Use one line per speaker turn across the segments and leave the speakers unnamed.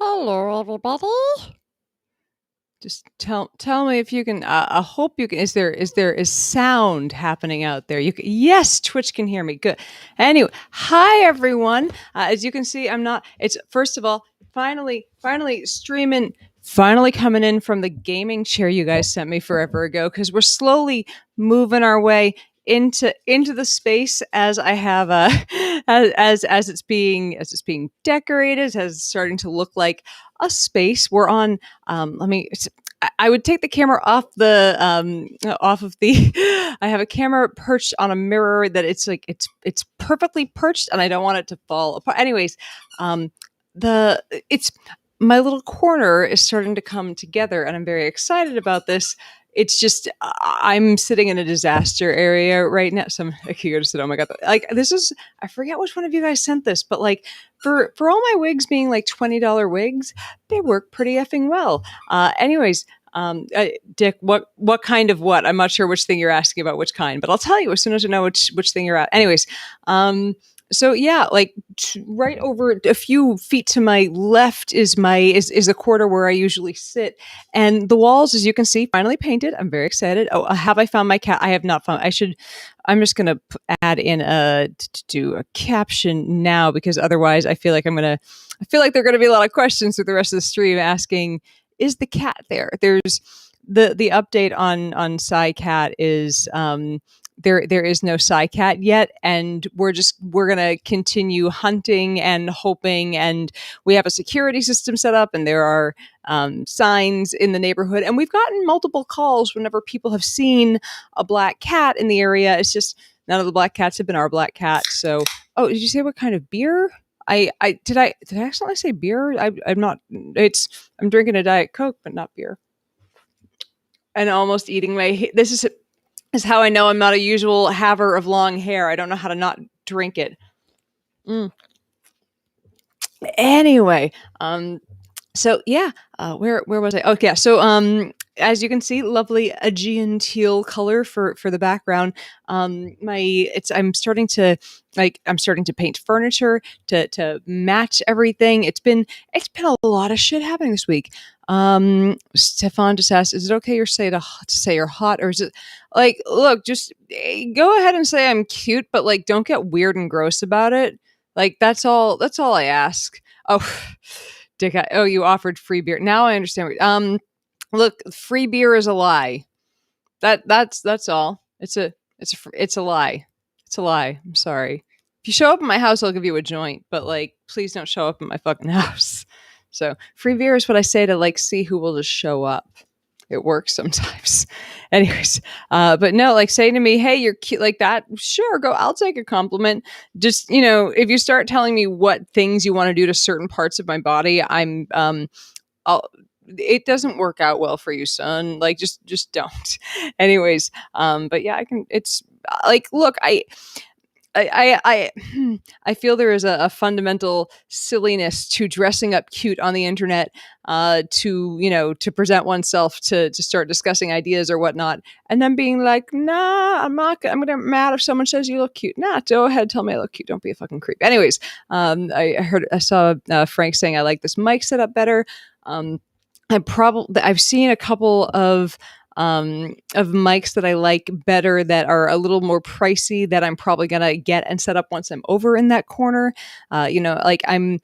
Hello, everybody.
Just tell me if you can. I hope you can. Is sound happening out there? Yes, Twitch can hear me. Good. Anyway, hi everyone. As you can see, I'm not. It's first of all, finally streaming. Finally coming in from the gaming chair you guys sent me forever ago, because we're slowly moving our way into the space as I have as it's being decorated, as it's starting to look like a space. We're on. I would take the camera off of the. I have a camera perched on a mirror that it's perfectly perched, and I don't want it to fall apart. Anyways, the it's my little corner is starting to come together, and I'm very excited about this. It's just I'm sitting in a disaster area right now. Some Akiko just said, "Oh my god!" Like this is I forget which one of you guys sent this, but like for all my wigs being like $20 wigs, they work pretty effing well. Anyways, Dick, what kind of what? I'm not sure which thing you're asking about, which kind, but I'll tell you as soon as I know which thing you're at. Anyways, so yeah, like right over a few feet to my left is the corner where I usually sit, and the walls, as you can see, finally painted. I'm very excited. Oh, have I found my cat? I have not found. I'm just gonna add in to do a caption now, because otherwise I feel like there are gonna be a lot of questions through the rest of the stream asking, is the cat there? There's the update on Psy Cat is there is no Psy Cat yet, and we're gonna continue hunting and hoping, and we have a security system set up, and there are signs in the neighborhood, and we've gotten multiple calls whenever people have seen a black cat in the area. It's just none of the black cats have been our black cat. So, oh, did you say what kind of beer? Did I accidentally say beer? I'm not. I'm drinking a Diet Coke, but not beer, and almost eating my. This is how I know I'm not a usual haver of long hair. I don't know how to not drink it. Anyway, so yeah, where was I? Okay, so as you can see, lovely Aegean teal color for the background. I'm starting to paint furniture to match everything. It's been a lot of shit happening this week. Stefan just asked, is it okay to say you're hot, or is it like, look, just go ahead and say I'm cute, but like don't get weird and gross about it. Like that's all I ask. Oh, Dick, you offered free beer. Now I understand. Look, free beer is a lie. That's all. It's a lie. It's a lie. I'm sorry. If you show up at my house, I'll give you a joint, but like, please don't show up at my fucking house. So free beer is what I say to like see who will just show up. It works sometimes. Anyways, but no, like say to me, hey, you're cute like that. Sure, I'll take a compliment. Just, if you start telling me what things you want to do to certain parts of my body, it doesn't work out well for you, son. Like just don't. Anyways, but yeah, it's like, look, I feel there is a fundamental silliness to dressing up cute on the internet, to present oneself, to start discussing ideas or whatnot, and then being like, nah, I'm gonna get mad if someone says you look cute. Nah, go ahead, tell me I look cute. Don't be a fucking creep. Anyways, I saw Frank saying I like this mic setup better. I've seen a couple of mics that I like better that are a little more pricey that I'm probably gonna get and set up once I'm over in that corner. Like I'm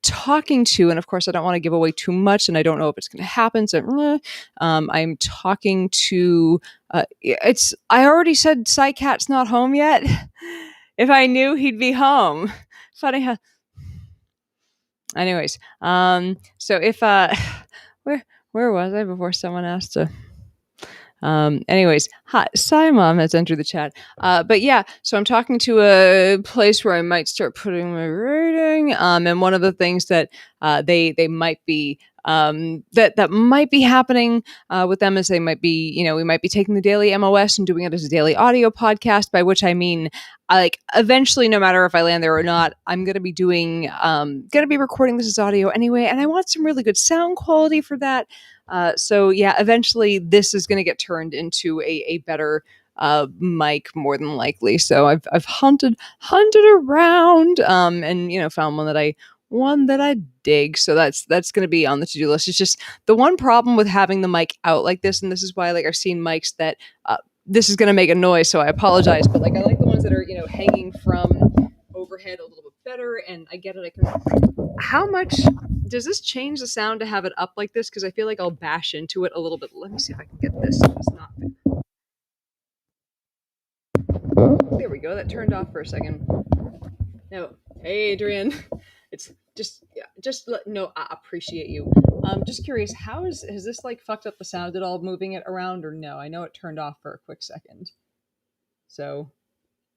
talking to, and of course I don't want to give away too much, and I don't know if it's going to happen. So I'm talking to. I already said Psy Cat's not home yet. If I knew he'd be home. Funny how. Anyways, so if where was I before someone asked to? Anyways, hi, Mom has entered the chat. But yeah, so I'm talking to a place where I might start putting my rating. And one of the things that they might be that might be happening with them is they might be, we might be taking the daily MOS and doing it as a daily audio podcast, by which I mean, eventually, no matter if I land there or not, I'm going to be recording this as audio anyway. And I want some really good sound quality for that. So yeah, eventually this is going to get turned into a better mic, more than likely. So I've hunted around, and found one that I one that I dig. So that's going to be on the to-do list. It's just the one problem with having the mic out like this, and this is why like I've seen mics that this is going to make a noise, so I apologize, but like I like the ones that are, you know, hanging from overhead a little bit better. And I get it. I can. How much does this change the sound to have it up like this? Because I feel like I'll bash into it a little bit. Let me see if I can get this. It's not. There we go. That turned off for a second. No, hey Adrian. It's just no. I appreciate you. Just curious, has this like fucked up the sound at all, moving it around, or no? I know it turned off for a quick second. So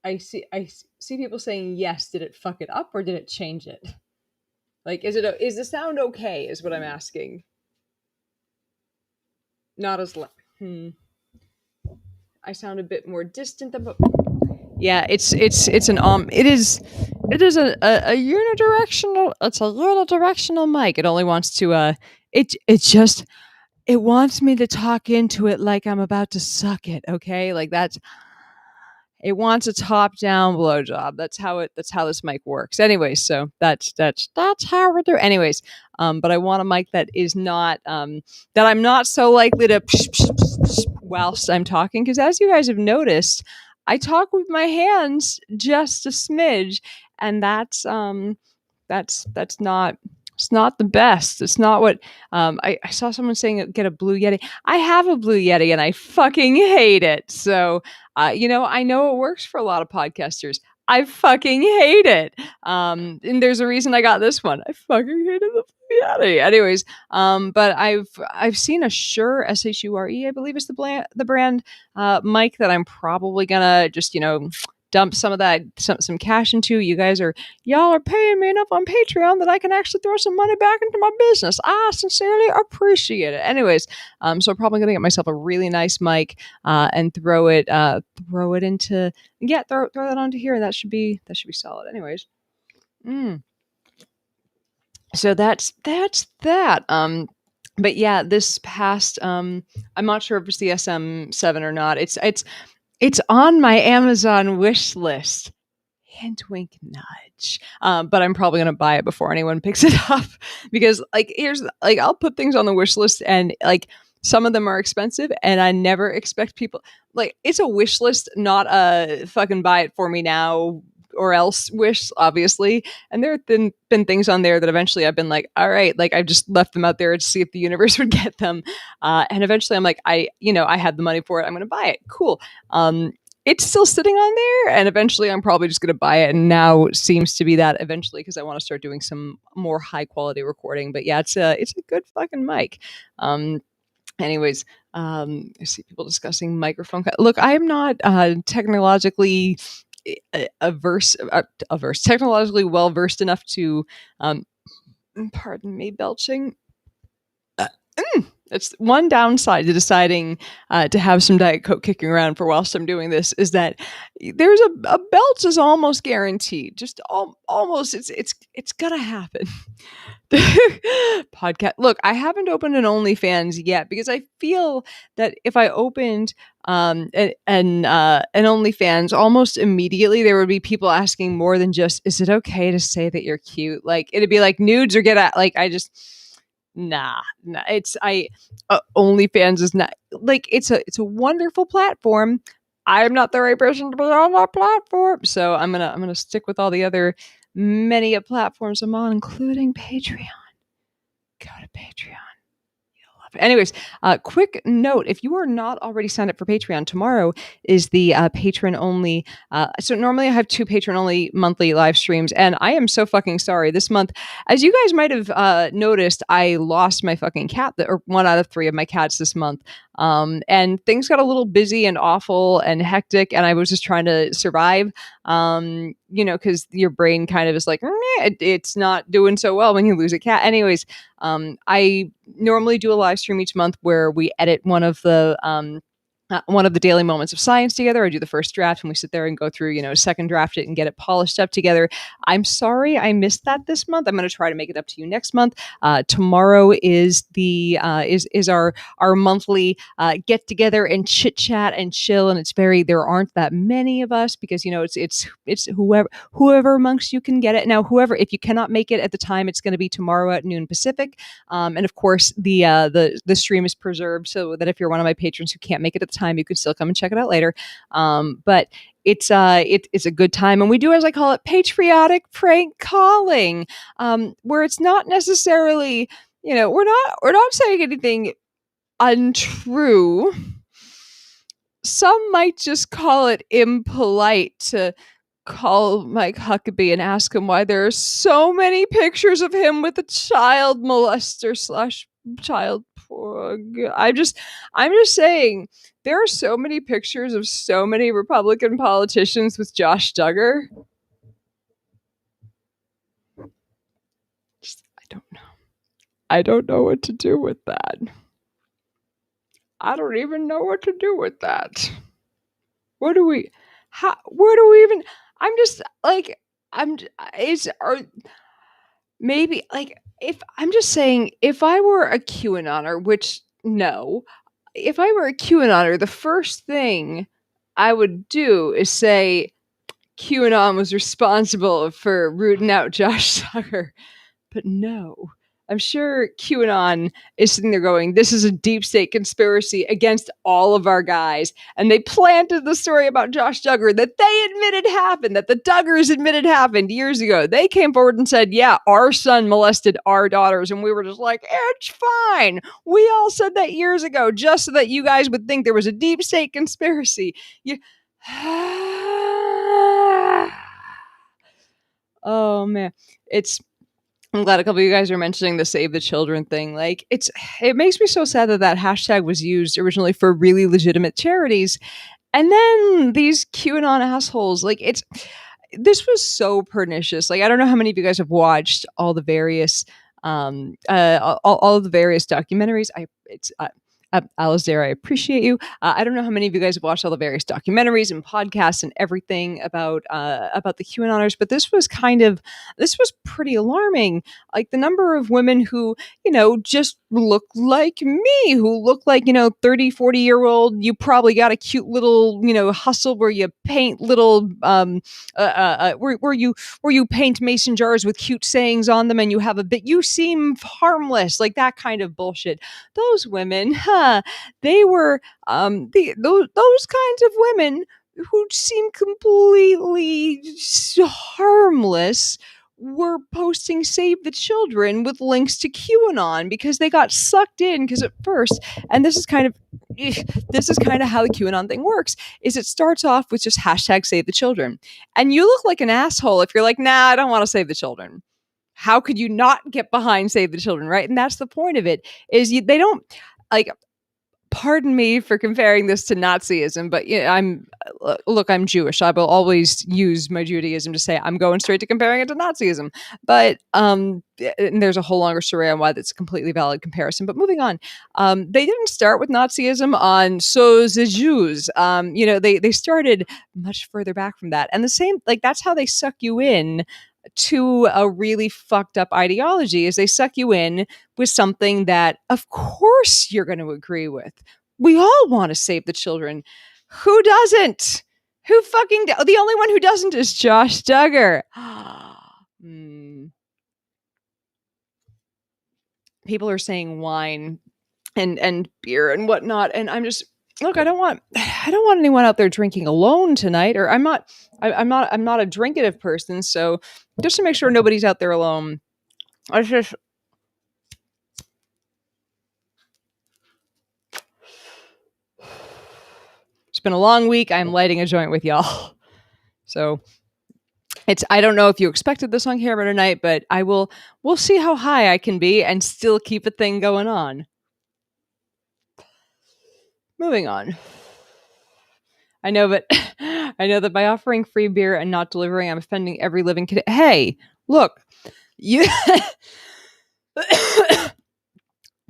I see people saying yes. Did it fuck it up or did it change it? Like, is the sound okay? Is what I'm asking. Not as loud. I sound a bit more distant than. Yeah, it's an it is a unidirectional. It's a unidirectional mic. It only wants to it wants me to talk into it like I'm about to suck it. Okay, like that's. It wants a top-down blowjob. That's how this mic works. Anyways, so that's how we're doing. Anyways, but I want a mic that is not that I'm not so likely to whilst I'm talking, because as you guys have noticed, I talk with my hands just a smidge, and that's not. It's not the best. It's not what I saw someone saying get a Blue Yeti. I have a Blue Yeti and I fucking hate it. So, you know, I know it works for a lot of podcasters. I fucking hate it. And there's a reason I got this one. I fucking hated the Blue Yeti. Anyways, but I've seen a Shure Shure, I believe is the brand mic that I'm probably gonna just, you know, dump some of that some cash into. Y'all are paying me enough on Patreon that I can actually throw some money back into my business. I sincerely appreciate it. Anyways, so I'm probably gonna get myself a really nice mic and throw it into throw that onto here. That should be solid. Anyways, so that's that. But yeah, this past I'm not sure if it's the SM7 or not. It's on my Amazon wish list. Hint, wink, nudge. But I'm probably gonna buy it before anyone picks it up, because I'll put things on the wish list and like some of them are expensive and I never expect people, like, it's a wish list, not a fucking buy it for me now or else wish, obviously. And there have been things on there that eventually I've been like, all right, like I've just left them out there to see if the universe would get them. And eventually I'm like, I had the money for it. I'm going to buy it. Cool. It's still sitting on there, and eventually I'm probably just going to buy it. And now it seems to be that eventually, because I want to start doing some more high quality recording. But yeah, it's a good fucking mic. Anyways, I see people discussing microphone. Look, I am not technologically technologically well versed enough to, pardon me, belching. It's one downside to deciding to have some Diet Coke kicking around for whilst I'm doing this, is that there's a belch is almost guaranteed. Just almost, it's gonna happen. Podcast. Look, I haven't opened an OnlyFans yet because I feel that if I opened an OnlyFans, almost immediately there would be people asking more than just, "Is it okay to say that you're cute?" Like, it'd be like nudes or get at. Like, I just. Nah. OnlyFans is not, like, it's a wonderful platform. I'm not the right person to be on that platform, so I'm gonna stick with all the other many platforms I'm on, including Patreon. Go to Patreon. Anyways, quick note, if you are not already signed up for Patreon, tomorrow is the patron only. So normally I have 2 patron only monthly live streams, and I am so fucking sorry. This month, as you guys might have noticed, I lost my fucking cat, or 1 out of 3 of my cats this month. And things got a little busy and awful and hectic, and I was just trying to survive. Because your brain kind of is like, it's not doing so well when you lose a cat. Anyways, I normally do a live stream each month where we edit one of the one of the daily moments of science together. I do the first draft and we sit there and go through, second draft it and get it polished up together. I'm sorry I missed that this month. I'm going to try to make it up to you next month. Tomorrow is our monthly get together and chit chat and chill. And there aren't that many of us because, it's whoever amongst you can get it. Now, if you cannot make it at the time, it's going to be tomorrow at noon Pacific. And of course the stream is preserved so that if you're one of my patrons who can't make it at the time, you can still come and check it out later. But it's a good time, and we do, as I call it, patriotic prank calling, where it's not necessarily, we're not saying anything untrue. Some might just call it impolite to call Mike Huckabee and ask him why there are so many pictures of him with a child molester / child. I'm just saying there are so many pictures of so many Republican politicians with Josh Duggar. I don't know. I don't know what to do with that. I don't even know what to do with that. Where do we even? I'm just like, maybe like, if I'm just saying, if I were a QAnoner, which no, if I were a QAnoner, the first thing I would do is say QAnon was responsible for rooting out Josh Duggar. But no, I'm sure QAnon is sitting there going, this is a deep state conspiracy against all of our guys. And they planted the story about Josh Duggar that they admitted happened, that the Duggars admitted happened years ago. They came forward and said, yeah, our son molested our daughters. And we were just like, it's fine. We all said that years ago, just so that you guys would think there was a deep state conspiracy. Oh, man. I'm glad a couple of you guys are mentioning the Save the Children thing. Like, it makes me so sad that hashtag was used originally for really legitimate charities. And then these QAnon assholes, like, this was so pernicious. Like, I don't know how many of you guys have watched all the various, all of the various documentaries. Alasdair, I appreciate you. I don't know how many of you guys have watched all the various documentaries and podcasts and everything about the QAnoners, but this was pretty alarming. Like, the number of women who, just look like me, who look like, 30, 40-year-old, you probably got a cute little, hustle where you paint little, where you paint mason jars with cute sayings on them and you have you seem harmless, like that kind of bullshit. Those women, they were those kinds of women who seem completely harmless were posting Save the Children with links to QAnon because they got sucked in. Because at first, and this is kind of how the QAnon thing works, is it starts off with just hashtag Save the Children, and you look like an asshole if you're like, nah, I don't want to save the children. How could you not get behind Save the Children, right? And that's the point of it, is they don't, like, pardon me for comparing this to Nazism, but I'm Jewish. I will always use my Judaism to say I'm going straight to comparing it to Nazism. But and there's a whole longer story on why that's a completely valid comparison. But moving on, they didn't start with Nazism on So the Jews. They started much further back from that, and the same, like, that's how they suck you in to a really fucked up ideology, is they suck you in with something that of course you're going to agree with. We all want to save the children. Who doesn't? The only one who doesn't is Josh Duggar. People are saying wine and beer and whatnot, and I'm just, look, I don't want anyone out there drinking alone tonight, or I'm not a drinkative person, so just to make sure nobody's out there alone, it's been a long week. I'm lighting a joint with y'all. So I don't know if you expected this on camera tonight, but we'll see how high I can be and still keep a thing going on. Moving on. I know that by offering free beer and not delivering, I'm offending every living kid. Hey, look, you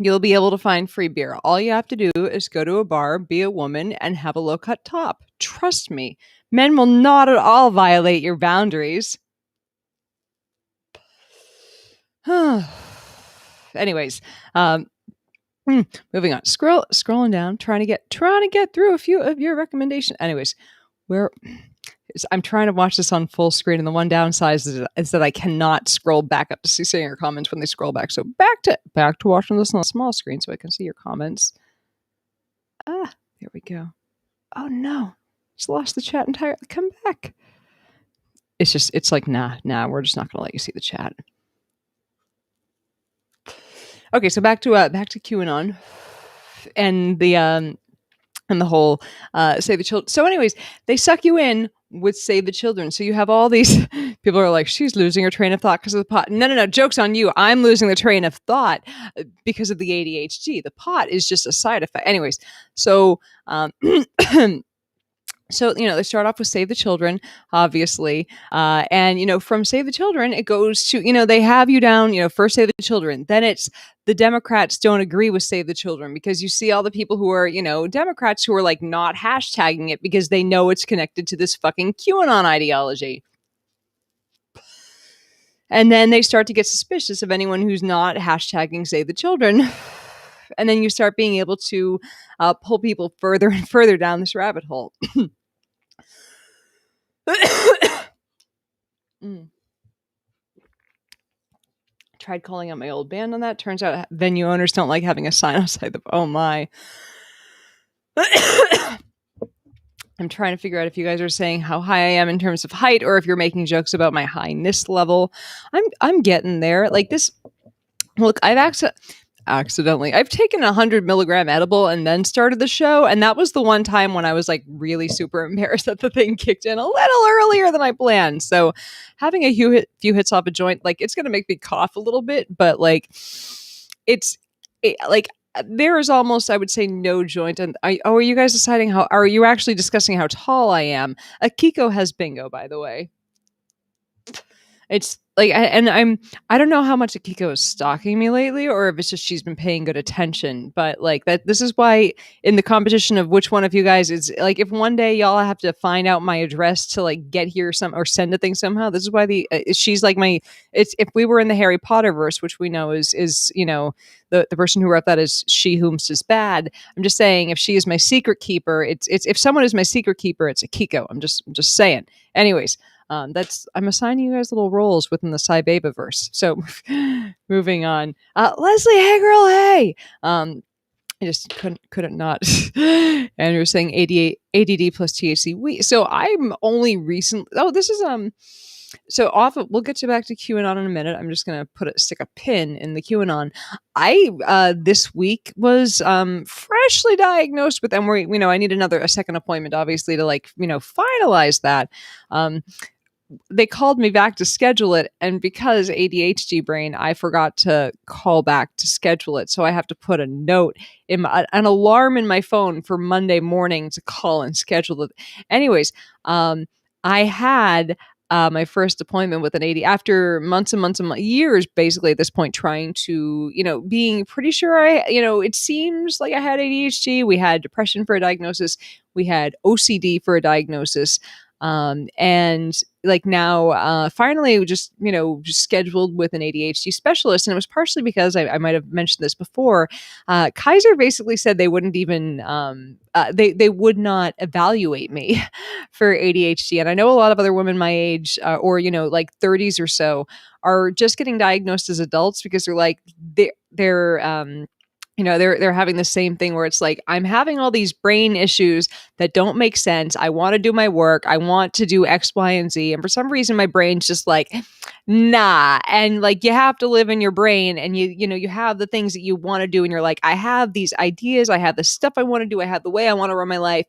you'll be able to find free beer. All you have to do is go to a bar, be a woman, and have a low-cut top. Trust me, men will not at all violate your boundaries. Anyways, moving on. Scrolling down, trying to get through a few of your recommendations. Anyways, I'm trying to watch this on full screen, and the one downside is that I cannot scroll back up to see your comments when they scroll back. So back to watching this on a small screen so I can see your comments. There we go. Oh no, just lost the chat entirely. Come back. It's like nah, we're just not gonna let you see the chat. Okay, so back to QAnon and the whole Save the Children. So anyways, they suck you in with Save the Children. So you have all these people are like, she's losing her train of thought because of the pot. No, joke's on you. I'm losing the train of thought because of the ADHD. The pot is just a side effect. Anyways, so so, they start off with Save the Children, obviously. And, from Save the Children, it goes to, they have you down, first Save the Children. Then it's the Democrats don't agree with Save the Children because you see all the people who are, Democrats who are like not hashtagging it because they know it's connected to this fucking QAnon ideology. And then they start to get suspicious of anyone who's not hashtagging Save the Children. And then you start being able to pull people further and further down this rabbit hole. Tried calling out my old band on that. Turns out venue owners don't like having a sign outside the... Oh my. I'm trying to figure out if you guys are saying how high I am in terms of height or if you're making jokes about my highness level. I'm getting there. Like this... Look, I've taken 100 milligram edible and then started the show. And that was the one time when I was like really super embarrassed that the thing kicked in a little earlier than I planned. So having a few hits off a joint, like it's going to make me cough a little bit, but like there is almost, I would say, no joint. And are you guys deciding are you actually discussing how tall I am? Akiko has bingo, by the way. It's like, I don't know how much Akiko is stalking me lately, or if it's just she's been paying good attention. But like that, this is why in the competition of which one of you guys is like, if one day y'all have to find out my address to like get here or send a thing somehow, this is why she's like it's if we were in the Harry Potter verse, which we know is the person who wrote that is she whomst is bad. I'm just saying if she is my secret keeper, it's if someone is my secret keeper, it's Akiko. I'm just saying. Anyways. I'm assigning you guys little roles within the Cybaba verse. So moving on. Leslie, hey girl, hey. I just couldn't not. And you're saying ADD plus THC. So I'm only recently. Oh, this is So we'll get back to QAnon in a minute. I'm just gonna stick a pin in the QAnon. I this week was freshly diagnosed with, and I need a second appointment, obviously, to finalize that. They called me back to schedule it, and because ADHD brain, I forgot to call back to schedule it. So I have to put a note an alarm in my phone for Monday morning to call and schedule it. Anyways, I had my first appointment with an AD after months and months and years, basically at this point, trying to, being pretty sure it seems like I had ADHD. We had depression for a diagnosis. We had OCD for a diagnosis. And like now, finally just scheduled with an ADHD specialist. And it was partially because I might have mentioned this before. Kaiser basically said they wouldn't even, they would not evaluate me for ADHD. And I know a lot of other women my age, or, like 30s or so, are just getting diagnosed as adults because they're like, they're having the same thing where it's like, I'm having all these brain issues that don't make sense. I want to do my work. I want to do X, Y, and Z. And for some reason, my brain's just like, nah. And like, you have to live in your brain, and you have the things that you want to do. And you're like, I have these ideas. I have the stuff I want to do. I have the way I want to run my life.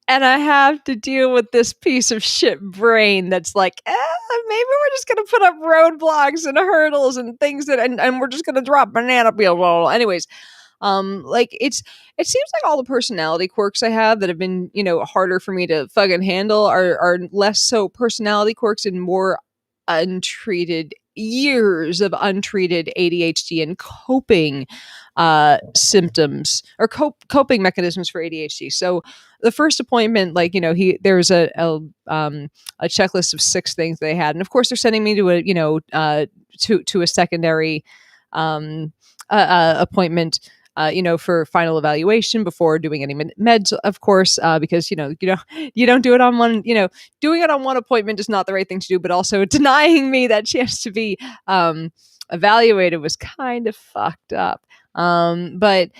And I have to deal with this piece of shit brain that's like, maybe we're just going to put up roadblocks and hurdles and things and we're just going to drop banana peel. Anyways, it seems like all the personality quirks I have that have been, harder for me to fucking handle are less so personality quirks and more untreated years of untreated ADHD and coping symptoms or coping mechanisms for ADHD. So the first appointment, like, there was a checklist of 6 things they had, and of course they're sending me to to a secondary appointment, for final evaluation before doing any meds, of course, because you don't do it on one. Doing it on one appointment is not the right thing to do, but also denying me that chance to be evaluated was kind of fucked up. But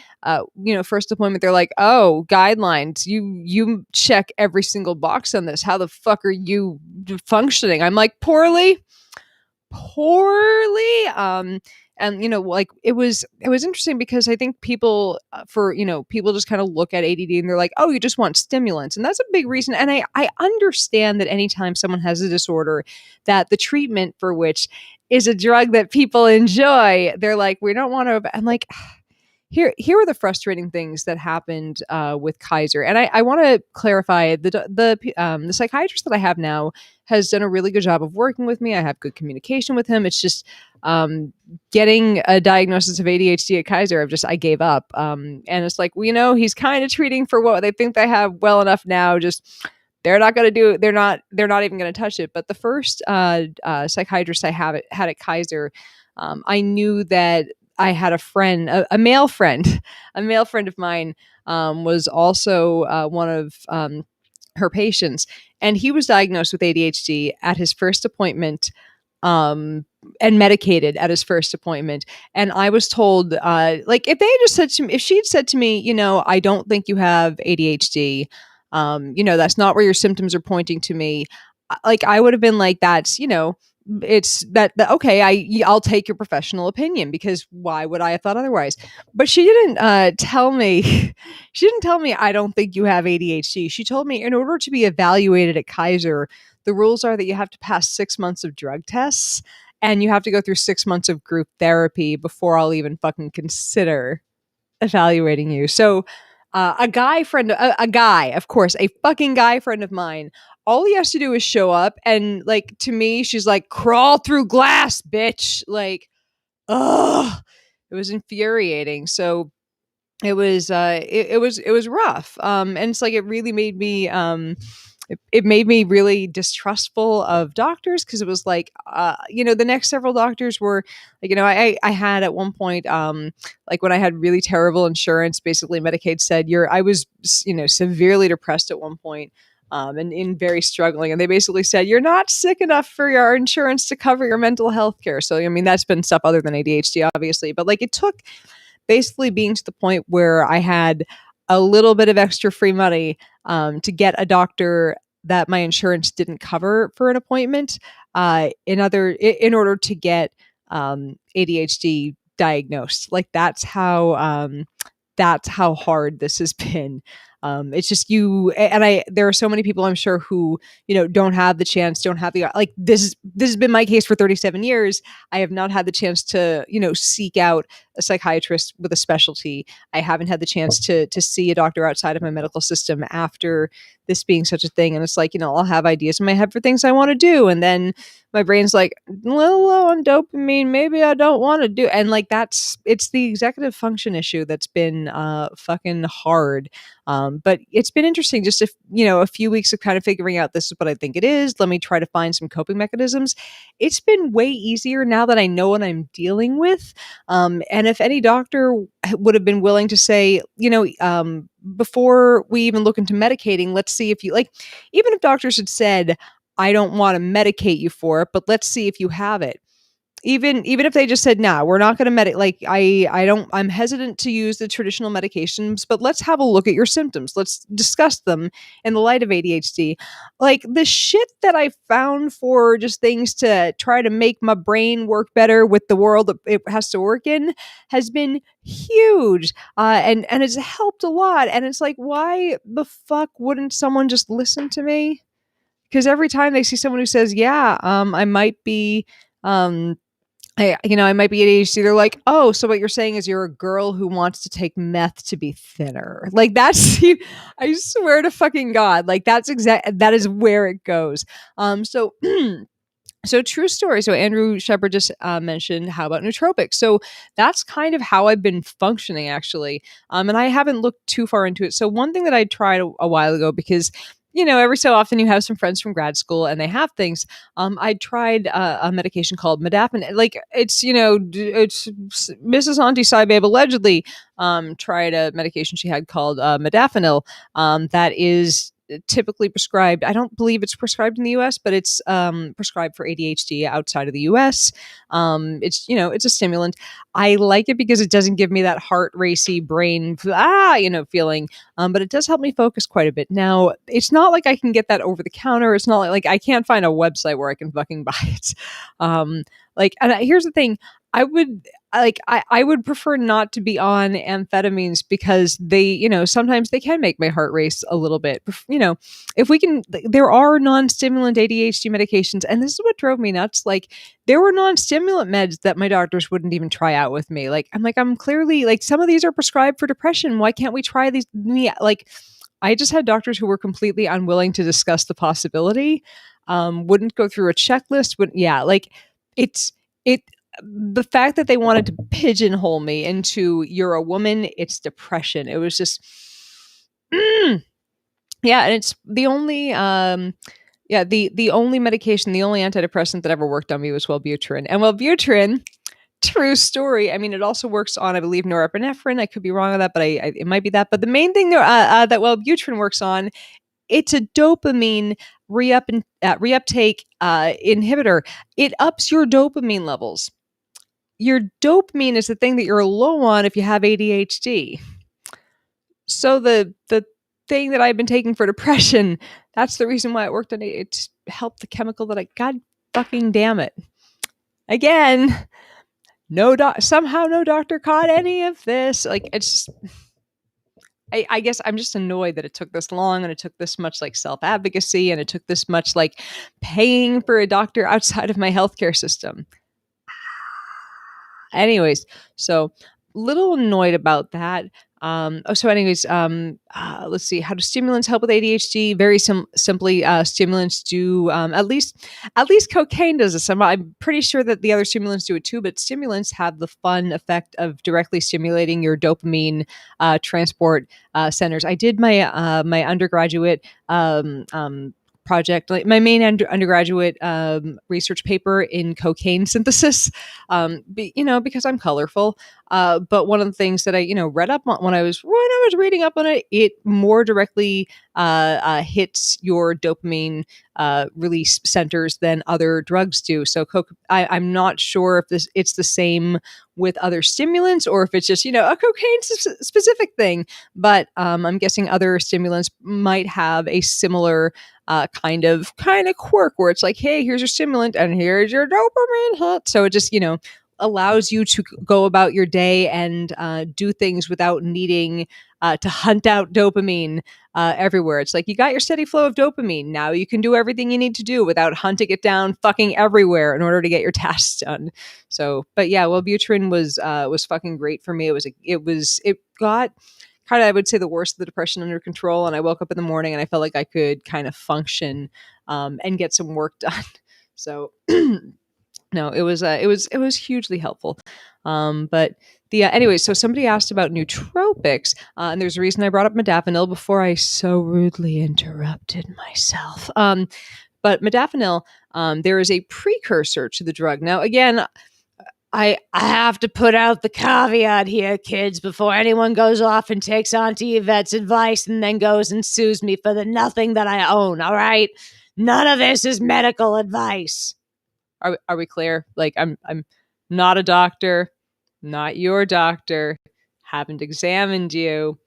first appointment, they're like, "Oh, guidelines. You check every single box on this. How the fuck are you functioning?" I'm like, poorly. And like it was interesting because I think people people just kind of look at ADD and they're like, "Oh, you just want stimulants," and that's a big reason. And I understand that anytime someone has a disorder, that the treatment for which is a drug that people enjoy, they're like, "We don't want to." I'm like, here are the frustrating things that happened with Kaiser, and I want to clarify the psychiatrist that I have now has done a really good job of working with me. I have good communication with him. It's just getting a diagnosis of ADHD at Kaiser. I gave up, and it's like, he's kind of treating for what they think they have well enough now. Just they're not going to do. They're not even going to touch it. But the first psychiatrist I had at Kaiser, I knew that I had a friend, a male friend, of mine, was also one of her patients, and he was diagnosed with ADHD at his first appointment, and medicated at his first appointment. And I was told, like, if they had just said to me, if she'd said to me, "I don't think you have ADHD, that's not where your symptoms are pointing to me," like, I would have been like, "That's, it's that okay, I'll take your professional opinion, because why would I have thought otherwise?" But she didn't tell me she didn't tell me, "I don't think you have ADHD." She told me, in order to be evaluated at Kaiser, the rules are that you have to pass 6 months of drug tests and you have to go through 6 months of group therapy before I'll even fucking consider evaluating you. So a guy, of course, a fucking guy friend of mine, all he has to do is show up, and, like, to me, she's like, "Crawl through glass, bitch." Like, ugh, it was infuriating. So it was rough. And it's like, it really made me it made me really distrustful of doctors, because it was like, the next several doctors were like, I had at one point, like, when I had really terrible insurance, basically Medicaid said, I was severely depressed at one point, and in very struggling, and they basically said, "You're not sick enough for your insurance to cover your mental health care." So I mean, that's been stuff other than ADHD, obviously, but like, it took basically being to the point where I had a little bit of extra free money, to get a doctor that my insurance didn't cover for an appointment, in order to get ADHD diagnosed. Like, that's how hard this has been. It's just there are so many people, I'm sure, who, don't have the chance, don't have the, like, this has been my case for 37 years. I have not had the chance to, seek out a psychiatrist with a specialty. I haven't had the chance to see a doctor outside of my medical system after this being such a thing. And it's like, I'll have ideas in my head for things I want to do, and then my brain's like, "A little low on dopamine, maybe I don't want to do." And like, it's the executive function issue that's been fucking hard. But it's been interesting, just a few weeks of kind of figuring out, this is what I think it is. Let me try to find some coping mechanisms. It's been way easier now that I know what I'm dealing with. And if any doctor would have been willing to say, before we even look into medicating, let's see if you, like, even if doctors had said, "I don't want to medicate you for it, but let's see if you have it." Even if they just said, "Nah, we're not going to like, I'm hesitant to use the traditional medications, but let's have a look at your symptoms. Let's discuss them in the light of ADHD." Like, the shit that I found for just things to try to make my brain work better with the world that it has to work in has been huge. And it's helped a lot. And it's like, why the fuck wouldn't someone just listen to me? Because every time they see someone who says, "Yeah, I might be, I might be ADHD," they're like, "Oh, so what you're saying is you're a girl who wants to take meth to be thinner." Like, that's, I swear to fucking God, like, that is where it goes. So So true story. So Andrew Shepard just mentioned, how about nootropics? So that's kind of how I've been functioning, actually. And I haven't looked too far into it. So one thing that I tried a while ago, because every so often you have some friends from grad school and they have things. I tried a medication called Modafinil. Like it's it's Mrs. Auntie Saibabe allegedly tried a medication she had called Modafinil, that is typically prescribed. I don't believe it's prescribed in the US, but it's prescribed for ADHD outside of the US. It's a stimulant. I like it because it doesn't give me that heart racy brain feeling, but it does help me focus quite a bit. Now, it's not like I can get that over the counter. It's not like I can't find a website where I can fucking buy it. Here's the thing. I would prefer not to be on amphetamines because they, sometimes they can make my heart race a little bit. If we can, there are non-stimulant ADHD medications, and this is what drove me nuts. Like, there were non-stimulant meds that my doctors wouldn't even try out with me. I'm clearly like, some of these are prescribed for depression. Why can't we try these? I just had doctors who were completely unwilling to discuss the possibility. Wouldn't go through a checklist. The fact that they wanted to pigeonhole me into, you're a woman, it's depression. It was just, yeah. And it's the only, the only medication, the only antidepressant that ever worked on me was Wellbutrin. And Wellbutrin, true story. I mean, it also works on, I believe, norepinephrine. I could be wrong on that, but it might be that. But the main thing that Wellbutrin works on, it's a dopamine reuptake inhibitor. It ups your dopamine levels. Your dopamine is the thing that you're low on if you have ADHD. So the thing that I've been taking for depression, that's the reason why it worked on it. It helped the chemical that God fucking damn it. Again, somehow no doctor caught any of this. Like, it's just, I guess I'm just annoyed that it took this long, and it took this much self-advocacy, and it took this much paying for a doctor outside of my healthcare system. Anyways, so little annoyed about that. Let's see. How do stimulants help with ADHD? Very simply, stimulants do, at least cocaine does this. I'm pretty sure that the other stimulants do it too, but stimulants have the fun effect of directly stimulating your dopamine transport centers. I did my my undergraduate project, like my main undergraduate research paper in cocaine synthesis, because I'm colorful. But one of the things that I, read up on when I was reading up on it, it more directly hits your dopamine release centers than other drugs do. So I'm not sure if it's the same with other stimulants, or if it's just, a cocaine specific thing. But I'm guessing other stimulants might have a similar kind of quirk, where it's like, hey, here's your stimulant and here's your dopamine hit. So it just, allows you to go about your day and do things without needing to hunt out dopamine everywhere. It's like, you got your steady flow of dopamine. Now you can do everything you need to do without hunting it down fucking everywhere in order to get your tasks done. So, but yeah, Wellbutrin was fucking great for me. It got kind of, I would say, the worst of the depression under control. And I woke up in the morning and I felt like I could kind of function and get some work done. So no, it was hugely helpful. Anyway, so somebody asked about nootropics, and there's a reason I brought up Modafinil before I so rudely interrupted myself. But Modafinil, there is a precursor to the drug. Now, again, I have to put out the caveat here, kids, before anyone goes off and takes Auntie Yvette's advice and then goes and sues me for the nothing that I own. All right, none of this is medical advice. Are we clear? Like, I'm not a doctor, not your doctor, haven't examined you.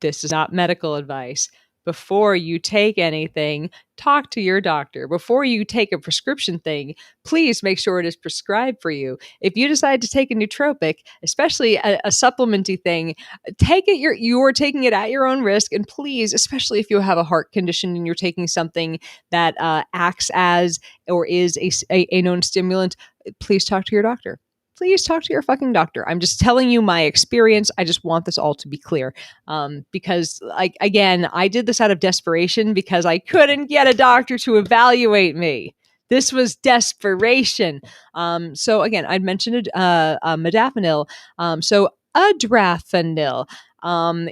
This is not medical advice. Before you take anything, talk to your doctor. Before you take a prescription thing, please make sure it is prescribed for you. If you decide to take a nootropic, especially a supplementy thing, take it. You're taking it at your own risk. And please, especially if you have a heart condition and you're taking something that acts as or is a known stimulant, please talk to your doctor. Please talk to your fucking doctor. I'm just telling you my experience. I just want this all to be clear. Because again, I did this out of desperation because I couldn't get a doctor to evaluate me. This was desperation. So again, I'd mentioned modafinil. So Adrafinil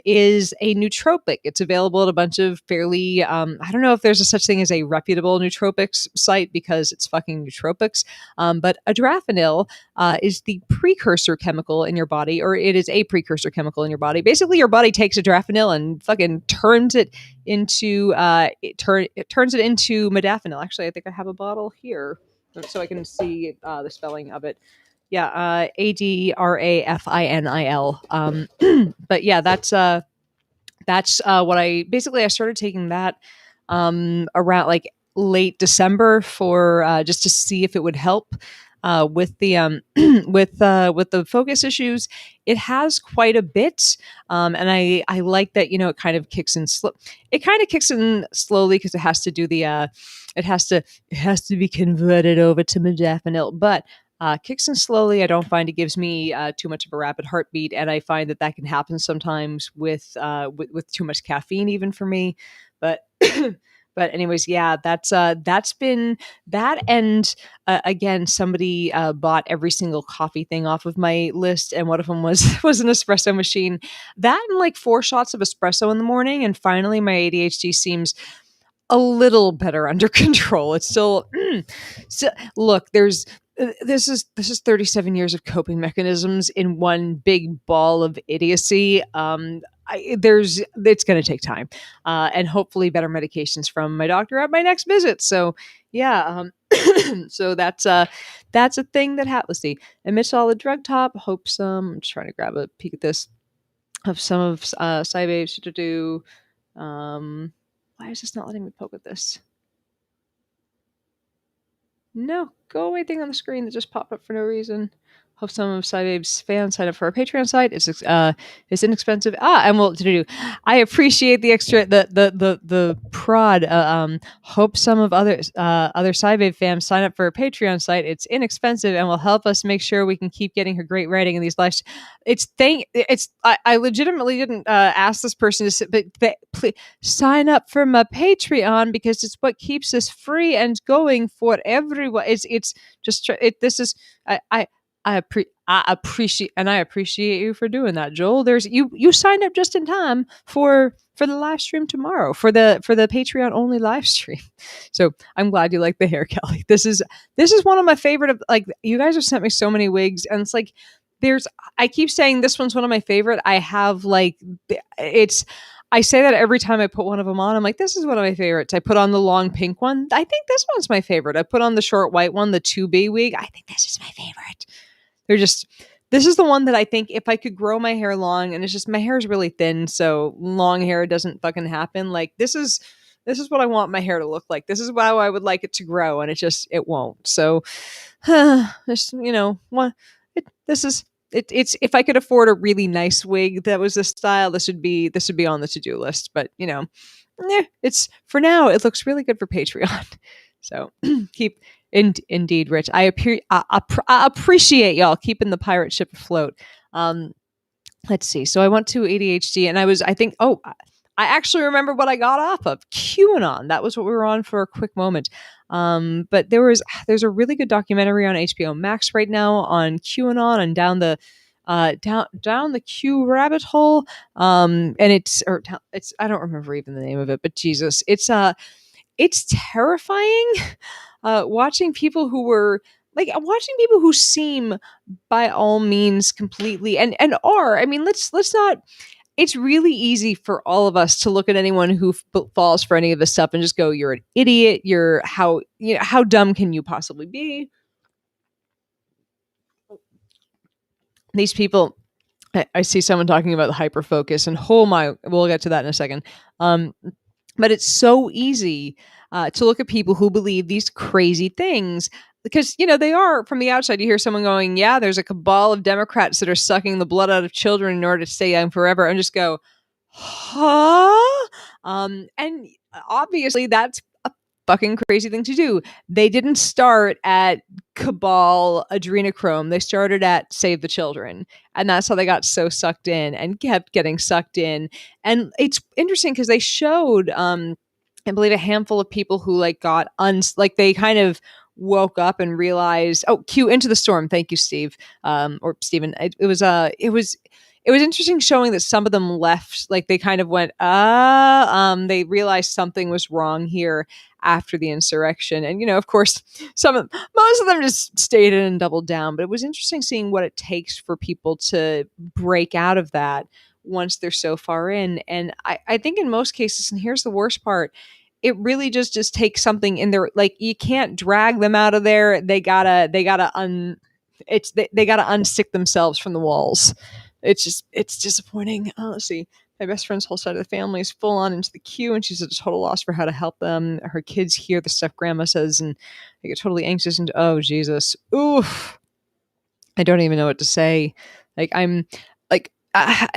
is a nootropic. It's available at a bunch of fairly, I don't know if there's a such thing as a reputable nootropics site because it's fucking nootropics. But Adrafinil is the precursor chemical in your body, or it is a precursor chemical in your body. Basically, your body takes Adrafinil and fucking turns it into it turns it into modafinil. Actually, I think I have a bottle here so I can see the spelling of it. Yeah, Adrafinil. But yeah, that's what I started taking that around like late December for just to see if it would help with the with the focus issues. It has quite a bit, and I like that it kind of kicks in slow. It kind of kicks in slowly because it has to do the it has to be converted over to modafinil, but kicks in slowly. I don't find it gives me too much of a rapid heartbeat, and I find that can happen sometimes with too much caffeine, even for me. But but anyways, yeah, that's been that. And again, somebody bought every single coffee thing off of my list, and one of them was an espresso machine. That and like 4 shots of espresso in the morning, and finally, my ADHD seems a little better under control. It's still so, look, this is 37 years of coping mechanisms in one big ball of idiocy. It's going to take time, and hopefully better medications from my doctor at my next visit. So yeah, so that's a thing that happens. See, amidst all the drug top, hope some. I'm just trying to grab a peek at this of some of Cybabe's to do. Why is this not letting me poke at this? No, go away thing on the screen that just popped up for no reason. Hope some of Cybabe's fans sign up for our Patreon site. It's inexpensive. And well, to do. I appreciate the extra the prod. Hope some of other Cybabe fans sign up for our Patreon site. It's inexpensive and will help us make sure we can keep getting her great writing in these lives. I legitimately didn't ask this person to sit, but please sign up for my Patreon because it's what keeps us free and going for everyone. It's just this is I appreciate you for doing that, Joel. There's you signed up just in time for the live stream tomorrow, for the Patreon only live stream. So I'm glad you like the hair, Kelly. This is one of my favorite of, like, you guys have sent me so many wigs, and it's like I keep saying this one's one of my favorite. I have like I say that every time I put one of them on. I'm like, this is one of my favorites. I put on the long pink one. I think this one's my favorite. I put on the short white one, the 2B wig. I think this is my favorite. This is the one that I think if I could grow my hair long, and it's just my hair is really thin, so long hair doesn't fucking happen. Like this is what I want my hair to look like. This is how I would like it to grow, and it won't. So, this it's if I could afford a really nice wig that was this style, this would be on the to-do list. But it's for now. It looks really good for Patreon. So indeed, Rich. I appreciate y'all keeping the pirate ship afloat. Let's see. So I went to ADHD, and I actually remember what I got off of QAnon. That was what we were on for a quick moment. But there's a really good documentary on HBO Max right now on QAnon and down the Q rabbit hole. And it's I don't remember even the name of it, but Jesus, it's terrifying. Watching people who seem by all means completely and are. I mean, let's not. It's really easy for all of us to look at anyone who falls for any of this stuff and just go, "You're an idiot. How dumb can you possibly be?" These people. I see someone talking about the hyperfocus, and we'll get to that in a second. But it's so easy to look at people who believe these crazy things because, they are, from the outside, you hear someone going, yeah, there's a cabal of Democrats that are sucking the blood out of children in order to stay young forever, and just go, huh? And obviously that's a fucking crazy thing to do. They didn't start at cabal adrenochrome. They started at Save the Children. And that's how they got so sucked in and kept getting sucked in. And it's interesting because they showed, I believe, a handful of people who got they kind of woke up and realized, oh, cue Into the Storm. Thank you, Steve. Or Steven. It was interesting showing that some of them left, like they kind of went, they realized something was wrong here after the insurrection. And, of course, most of them just stayed in and doubled down. But it was interesting seeing what it takes for people to break out of that once they're so far in. And I think in most cases, and here's the worst part, it really just takes something in there. Like, you can't drag them out of there. They gotta they gotta unstick themselves from the walls. It's disappointing. Let's see. My best friend's whole side of the family is full on into the queue, and she's at a total loss for how to help them. Her kids hear the stuff grandma says, and they get totally anxious. And oh, Jesus. Oof. I don't even know what to say. Like, I'm like, I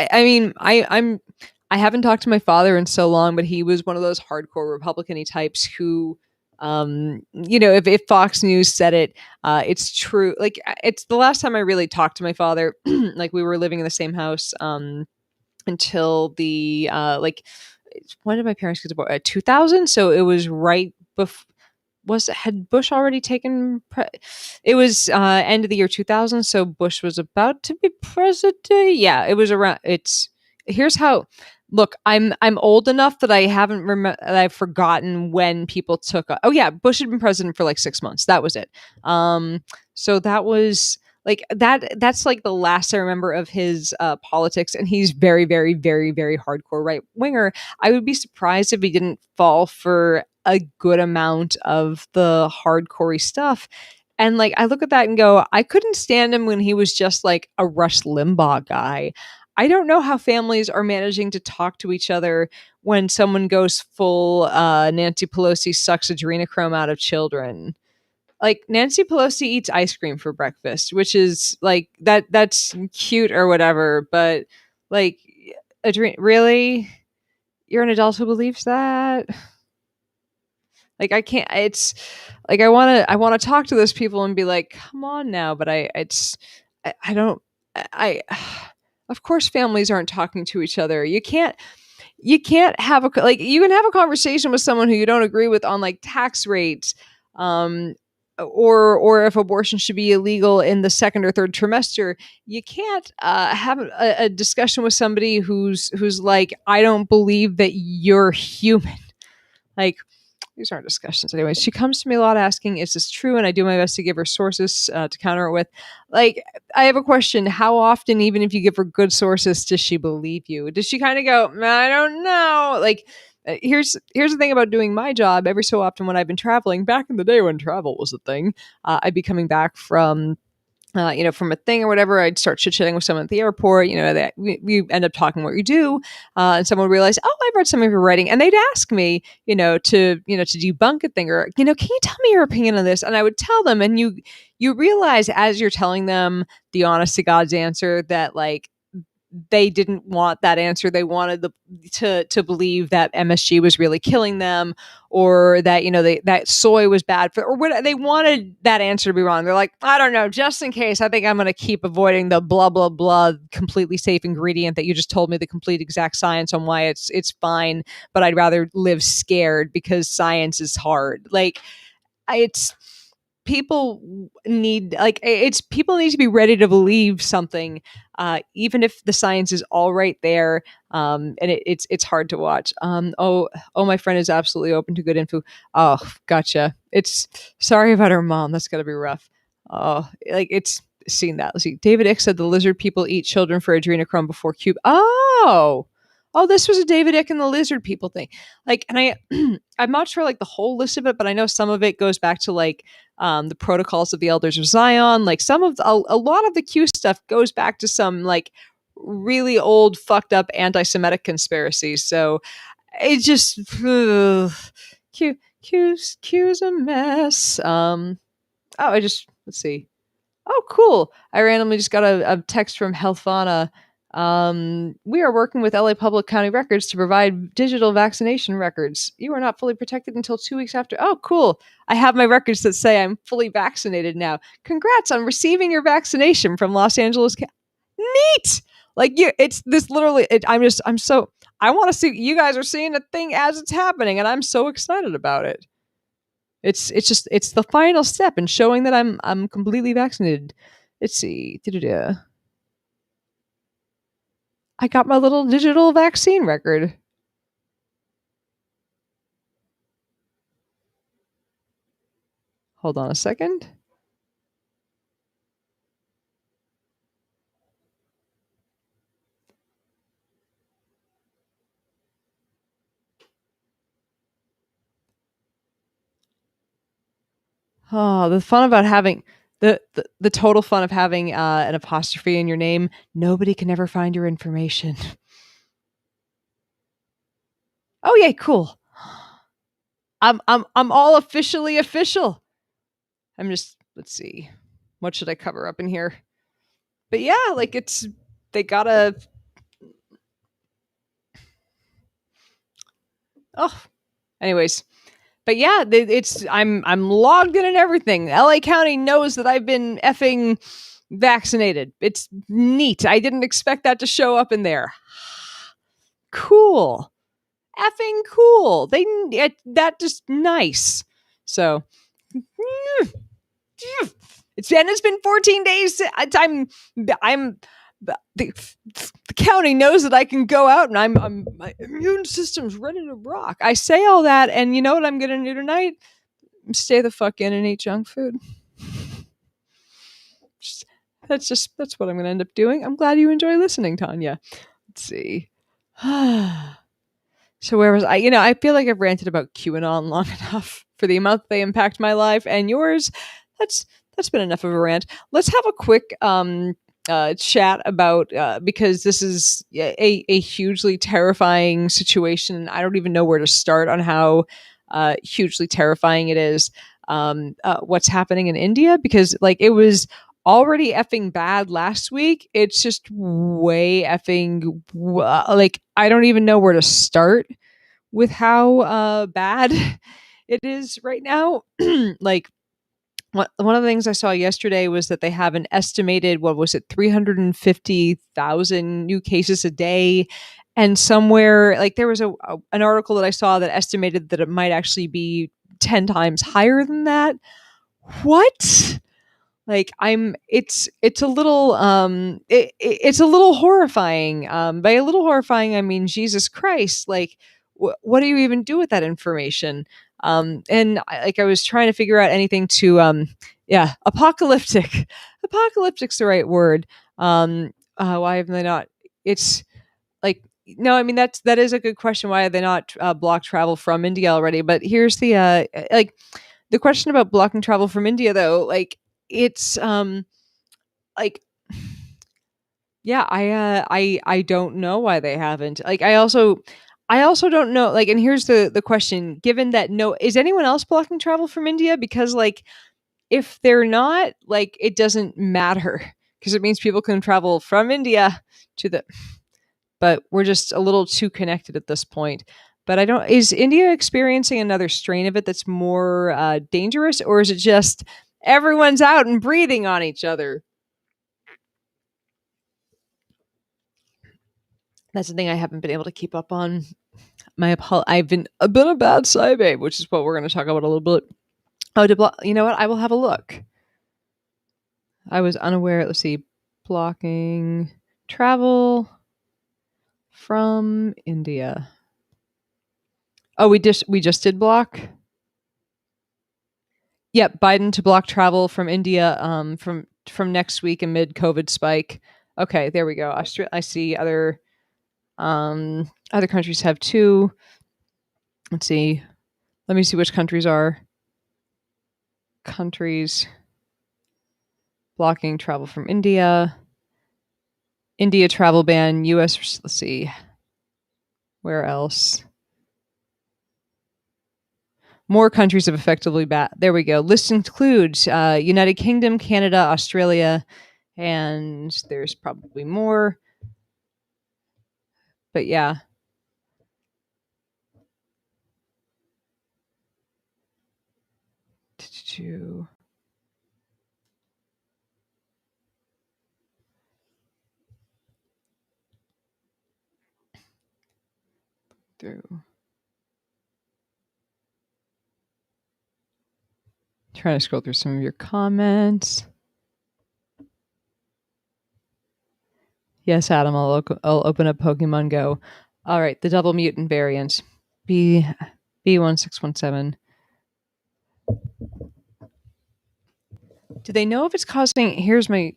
haven't talked to my father in so long, but he was one of those hardcore Republican-y types who, if Fox News said it, it's true. Like, it's the last time I really talked to my father. Like, we were living in the same house until the when did my parents get divorced? 2000. So it was right before. Had Bush already taken? It was end of the year 2000. So Bush was about to be president. Yeah, it was around. Here's how. Look, I'm old enough that that I've forgotten when people took. Oh yeah, Bush had been president for like 6 months. That was it. So that was like that. That's like the last I remember of his politics, and he's very, very, very, very hardcore right winger. I would be surprised if he didn't fall for a good amount of the hardcore stuff. And like, I look at that and go, I couldn't stand him when he was just like a Rush Limbaugh guy. I don't know how families are managing to talk to each other when someone goes full Nancy Pelosi sucks adrenochrome out of children. Like, Nancy Pelosi eats ice cream for breakfast, which is like that's cute or whatever, but like, really? You're an adult who believes that? Like, I can't. It's like, I want to talk to those people and be like, come on now. But I don't. I Of course, families aren't talking to each other. You can't have you can have a conversation with someone who you don't agree with on like tax rates, or if abortion should be illegal in the second or third trimester. You can't have a discussion with somebody who's like, I don't believe that you're human. Like, these aren't discussions anyway. She comes to me a lot asking, is this true? And I do my best to give her sources to counter it with. Like, I have a question. How often, even if you give her good sources, does she believe you? Does she kind of go, I don't know? Like, here's the thing about doing my job. Every so often when I've been traveling, back in the day when travel was a thing, I'd be coming back from from a thing or whatever. I'd start chit-chatting with someone at the airport, that we end up talking what you do. And someone would realize, oh, I've read some of your writing. And they'd ask me, to debunk a thing, or, can you tell me your opinion on this? And I would tell them, and you realize as you're telling them the honest to God's answer that, like, they didn't want that answer. They wanted to believe that MSG was really killing them, or that that soy was bad for, or what. They wanted that answer to be wrong. They're like, I don't know, just in case, I think I'm going to keep avoiding the blah blah blah completely safe ingredient that you just told me the complete exact science on why it's fine, but I'd rather live scared because science is hard. Like, it's people need to be ready to believe something, even if the science is all right there, and it's hard to watch. My friend is absolutely open to good info. Oh, gotcha. It's sorry about her mom. That's gotta be rough. Oh, like, it's seen that. Let's see. David Icke said the lizard people eat children for adrenochrome before cube. Oh, this was a David Icke and the lizard people thing. Like, and I'm not sure like the whole list of it, but I know some of it goes back to like the protocols of the elders of Zion. Like, some of a lot of the Q stuff goes back to some like really old fucked up anti-Semitic conspiracies. So it just Q's a mess. Let's see. Oh, cool. I randomly just got a text from Healthvana. We are working with LA Public County Records to provide digital vaccination records. You are not fully protected until 2 weeks after. Oh, cool. I have my records that say I'm fully vaccinated now. Congrats on receiving your vaccination from Los Angeles. Neat. Like, it's this literally, I want to see, you guys are seeing a thing as it's happening, and I'm so excited about it. It's the final step in showing that I'm completely vaccinated. Let's see. I got my little digital vaccine record. Hold on a second. Oh, the fun about having the total fun of having an apostrophe in your name. Nobody can ever find your information. Oh yeah, cool. I'm all officially official. I'm just let's see. What should I cover up in here? But yeah, like it's they gotta oh anyways. But yeah, it's I'm logged in and everything. LA County knows that I've been effing vaccinated. It's neat. I didn't expect that to show up in there. Cool. Effing cool. That just nice. So it's been 14 days. I'm the county knows that I can go out and my immune system's ready to rock. I say all that, and you know what I'm gonna do tonight? Stay the fuck in and eat junk food. That's what I'm gonna end up doing. I'm glad you enjoy listening, Tanya. Let's see. So where was I? I feel like I've ranted about QAnon long enough for the amount they impact my life and yours. That's been enough of a rant. Let's have a quick chat about because this is a hugely terrifying situation. I don't even know where to start on how hugely terrifying it is. What's happening in India, because like it was already effing bad last week. It's just way effing like I don't even know where to start with how bad it is right now. Like one of the things I saw yesterday was that they have an estimated, what was it, 350,000 new cases a day. And somewhere, like there was an article that I saw that estimated that it might actually be 10 times higher than that. What? Like it's a little it's a little horrifying. By a little horrifying I mean Jesus Christ. Like what do you even do with that information? And I was trying to figure out anything to yeah, apocalyptic. Apocalyptic's the right word. Why haven't they not? It's like no, I mean that is a good question. Why have they not blocked travel from India already? But here's the like the question about blocking travel from India though. Like it's like yeah, I don't know why they haven't. Like I also don't know. Like, and here's the question: given that no, is anyone else blocking travel from India? Because like if they're not, like it doesn't matter because it means people can travel from India to the but we're just a little too connected at this point. But I don't. Is India experiencing another strain of it that's more dangerous, or is it just everyone's out and breathing on each other? That's the thing I haven't been able to keep up on. I've been a bit of bad side babe, which is what we're going to talk about a little bit. Oh, you know what? I will have a look. I was unaware. Let's see, blocking travel from India. Oh, we just did block. Yep, Biden to block travel from India from next week amid COVID spike. Okay, there we go. I see other countries have too. Let's see. Let me see which countries are countries blocking travel from India. India travel ban. US. Let's see. Where else? More countries have effectively there we go. List includes United Kingdom, Canada, Australia, and there's probably more. But yeah. Through. trying to scroll through some of your comments. Yes, Adam, I'll open up Pokemon Go. All right, the double mutant variant, B1617. Do they know if it's causing? Here's my.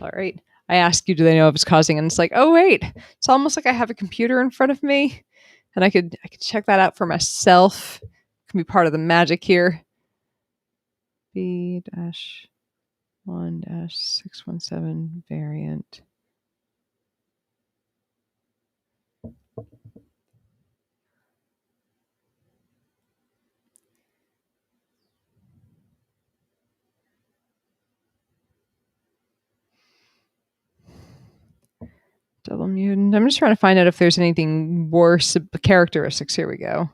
All right, I asked you, do they know if it's causing? And it's like, oh wait, it's almost like I have a computer in front of me, and I could check that out for myself. It can be part of the magic here. B-1-617 variant. Double mutant. I'm just trying to find out if there's anything worse characteristics. Here we go.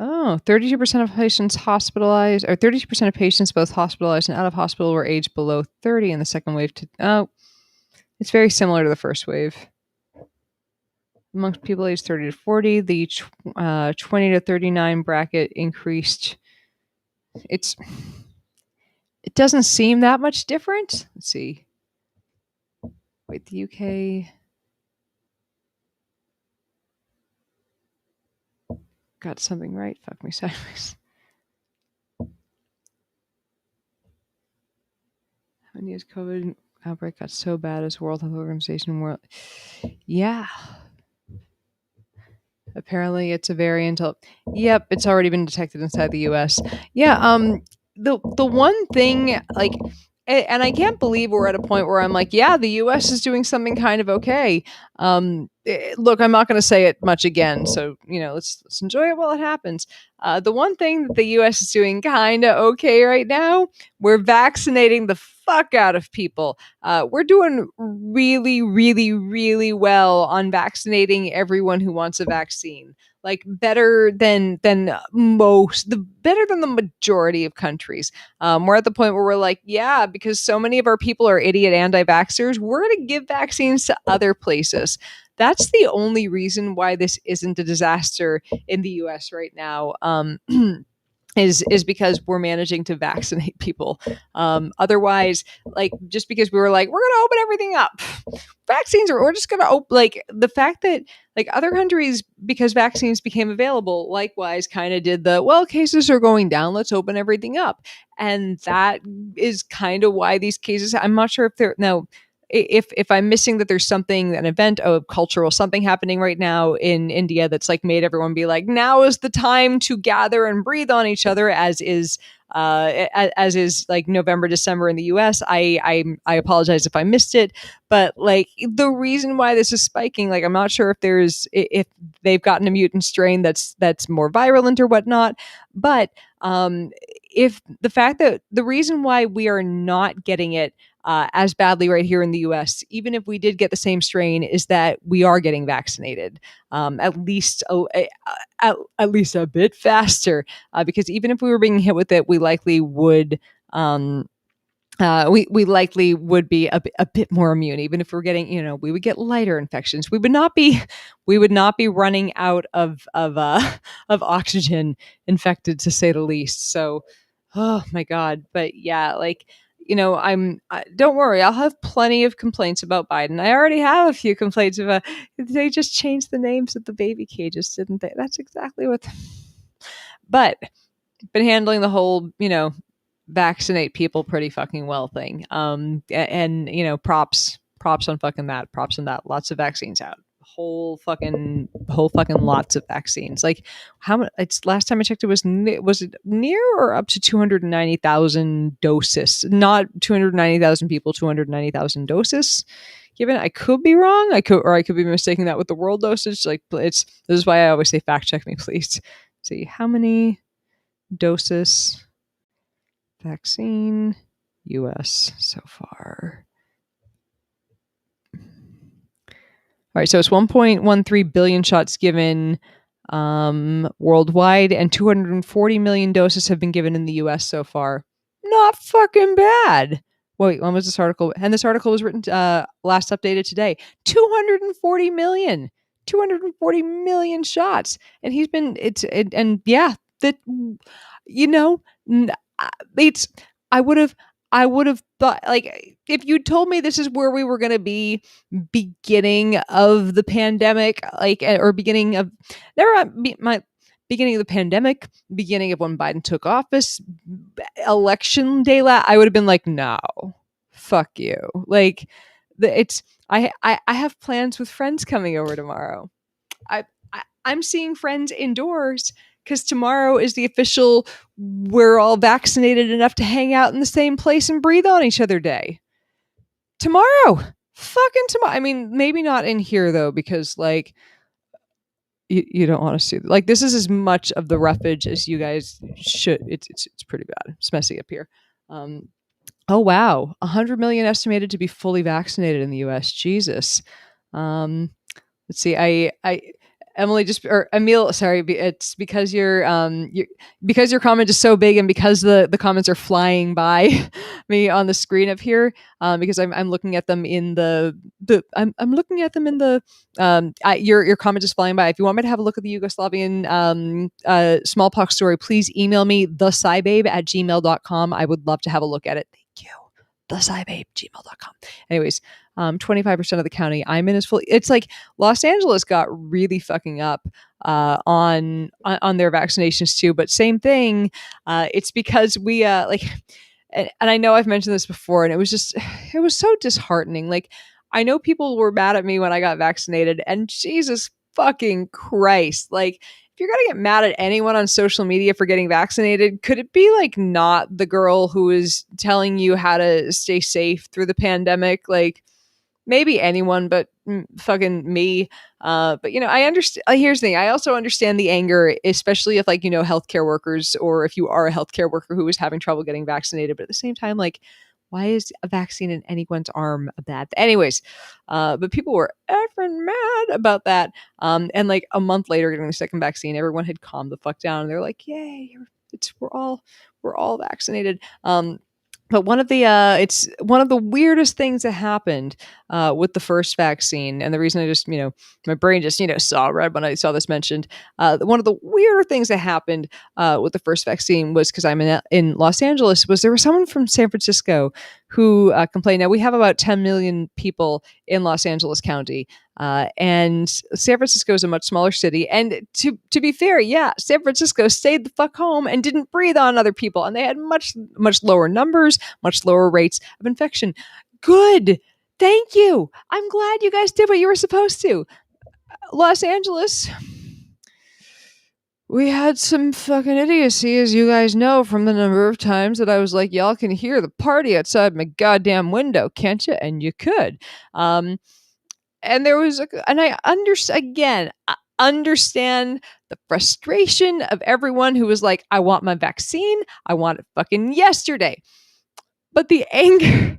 Oh, 32% of patients hospitalized, or 32% of patients both hospitalized and out of hospital were aged below 30 in the second wave. It's very similar to the first wave. Amongst people aged 30 to 40, the 20 to 39 bracket increased. It doesn't seem that much different. Let's see. Wait, the UK got something right. Fuck me sideways. India's COVID outbreak got so bad as World Health Organization. Yeah. Apparently it's a variant. Yep, it's already been detected inside the US. Yeah, the one thing, like, and I can't believe we're at a point where I'm like, yeah, the US is doing something kind of okay. Look, I'm not going to say it much again, so let's enjoy it while it happens. The one thing that the US is doing kind of okay right now, we're vaccinating the fuck out of people. We're doing really, really, really well on vaccinating everyone who wants a vaccine. Like better than the majority of countries. We're at the point where we're like, yeah, because so many of our people are idiot anti-vaxxers, we're going to give vaccines to other places. That's the only reason why this isn't a disaster in the US right now. Is because we're managing to vaccinate people. Otherwise, like, just because we were like, we're going to open everything up, vaccines, or we're just going to open, like, the fact that, like, other countries, because vaccines became available, likewise kind of did cases are going down, let's open everything up. And that is kind of why these cases, I'm not sure if they're, no, if I'm missing that there's something, an event, a cultural something happening right now in India that's like made everyone be like, now is the time to gather and breathe on each other, as is like November, December in the US. I apologize if I missed it, but like the reason why this is spiking, like I'm not sure if they've gotten a mutant strain that's more virulent or whatnot, but if the fact that the reason why we are not getting it as badly right here in the US, even if we did get the same strain, is that we are getting vaccinated, at least a bit faster, because even if we were being hit with it, we likely would we likely would be a bit more immune. Even if we're getting, we would get lighter infections. We would not be running out of oxygen infected, to say the least. So, oh my God. But yeah, like, don't worry, I'll have plenty of complaints about Biden. I already have a few complaints about, they just changed the names of the baby cages, didn't they? That's exactly what, but been handling the whole, vaccinate people pretty fucking well thing. And props on fucking that, props on that. Lots of vaccines out. Whole fucking lots of vaccines. Like, how much? It's last time I checked, was it near or up to 290,000 doses? Not 290,000 people, 290,000 doses. Given, I could be wrong. I could be mistaking that with the world dosage. Like, this is why I always say fact check me, please. See how many doses vaccine US so far. All right, so it's 1.13 billion shots given worldwide, and 240 million doses have been given in the US so far. Not fucking bad. Wait, when was this article? And this article was written last updated today. 240 million. 240 million shots, and he's been and yeah, that, you know, it's I would have thought, like, if you told me this is where we were going to be beginning of the pandemic, like, or beginning of my beginning of the pandemic, beginning of when Biden took office, election day, I would have been like, no, fuck you. Like, it's I have plans with friends coming over tomorrow. I'm seeing friends indoors because tomorrow is the official we're all vaccinated enough to hang out in the same place and breathe on each other day. Tomorrow. Fucking tomorrow. I mean, maybe not in here though, because like you don't want to see, like, this is as much of the roughage as you guys should. It's pretty bad. It's messy up here. Oh wow, 100 million estimated to be fully vaccinated in the U.S. Jesus. Let's see. I Emily just, or Emil, sorry, it's because because your comment is so big and because the comments are flying by me on the screen up here, because I'm looking at them in I'm looking at them in your comment is flying by. If you want me to have a look at the Yugoslavian smallpox story, please email me thescibabe@gmail.com. I would love to have a look at it. Thank you. thescibabe@gmail.com. Anyways, 25% of the county I'm in is fully. It's like Los Angeles got really fucking up on their vaccinations too, but same thing. It's because we like, and I know I've mentioned this before, and it was so disheartening. Like, I know people were mad at me when I got vaccinated, and Jesus fucking Christ, like, if you're gonna get mad at anyone on social media for getting vaccinated, could it be like not the girl who is telling you how to stay safe through the pandemic? Like, maybe anyone, but fucking me. But I understand. Here's the thing: I also understand the anger, especially if, like, healthcare workers, or if you are a healthcare worker who is having trouble getting vaccinated. But at the same time, like, why is a vaccine in anyone's arm a bad thing? Anyways, but people were effing mad about that. And like a month later, getting the second vaccine, everyone had calmed the fuck down, and they're like, "Yay, we're all vaccinated." But it's one of the weirdest things that happened with the first vaccine, and the reason I just, my brain just, saw red when I saw this mentioned. One of the weirder things that happened with the first vaccine was, because I'm in Los Angeles, was there was someone from San Francisco who complained. Now, we have about 10 million people in Los Angeles County, and San Francisco is a much smaller city. And to be fair, yeah, San Francisco stayed the fuck home and didn't breathe on other people, and they had much lower numbers, much lower rates of infection. Good. Thank you. I'm glad you guys did what you were supposed to. Los Angeles, we had some fucking idiocy, as you guys know, from the number of times that I was like, y'all can hear the party outside my goddamn window, can't you? And you could. And there was, and I understand the frustration of everyone who was like, I want my vaccine. I want it fucking yesterday. But the anger,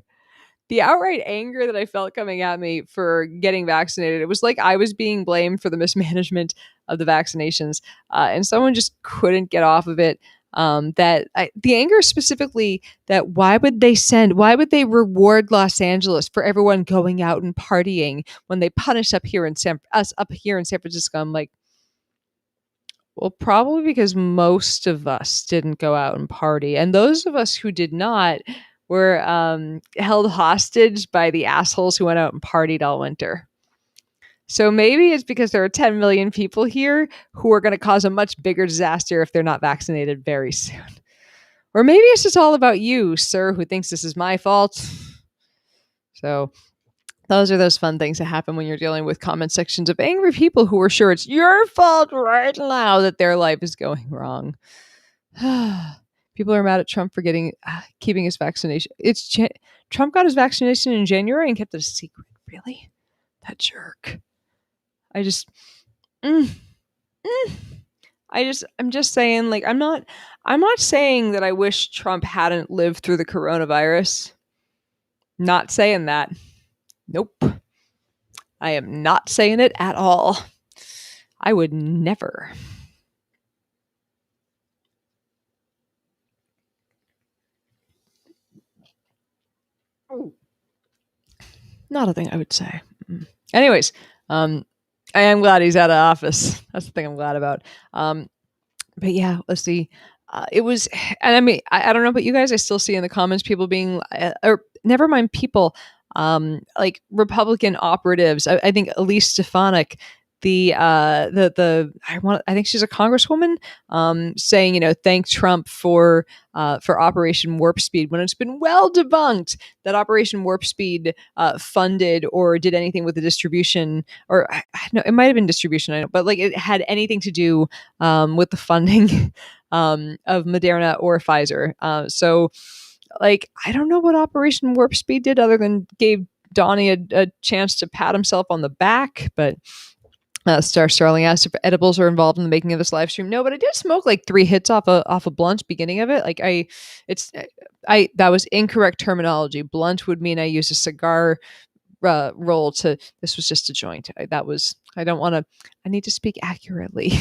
the outright anger that I felt coming at me for getting vaccinated, it was like I was being blamed for the mismanagement of the vaccinations, and someone just couldn't get off of it. The anger specifically, that why would they reward Los Angeles for everyone going out and partying when they punish us up here in San Francisco? I'm like, well, probably because most of us didn't go out and party, and those of us who did not were held hostage by the assholes who went out and partied all winter. So maybe it's because there are 10 million people here who are going to cause a much bigger disaster if they're not vaccinated very soon. Or maybe it's just all about you, sir, who thinks this is my fault. So those are those fun things that happen when you're dealing with comment sections of angry people who are sure it's your fault right now that their life is going wrong. People are mad at Trump for keeping his vaccination. Trump got his vaccination in January and kept it a secret. Really? That jerk. I'm just saying, like, I'm not saying that I wish Trump hadn't lived through the coronavirus. Not saying that. Nope. I am not saying it at all. I would never. Not a thing I would say. Anyways, I am glad he's out of office. That's the thing I'm glad about. But yeah, let's see. It was, and I mean, I don't know about you guys. I still see in the comments people being, or never mind people, like Republican operatives. I think Elise Stefanik, I think she's a congresswoman, saying, thank Trump for Operation Warp Speed, when it's been well debunked that Operation Warp Speed funded or did anything with the distribution, or no, it might have been distribution, I know, but like it had anything to do with the funding of Moderna or Pfizer. So, like, I don't know what Operation Warp Speed did other than gave Donnie a chance to pat himself on the back, but. Star Starling asked if edibles are involved in the making of this live stream. No, but I did smoke like 3 hits off a blunt beginning of it. Like that was incorrect terminology. Blunt would mean I used a cigar roll to. This was just a joint. I don't want to. I need to speak accurately.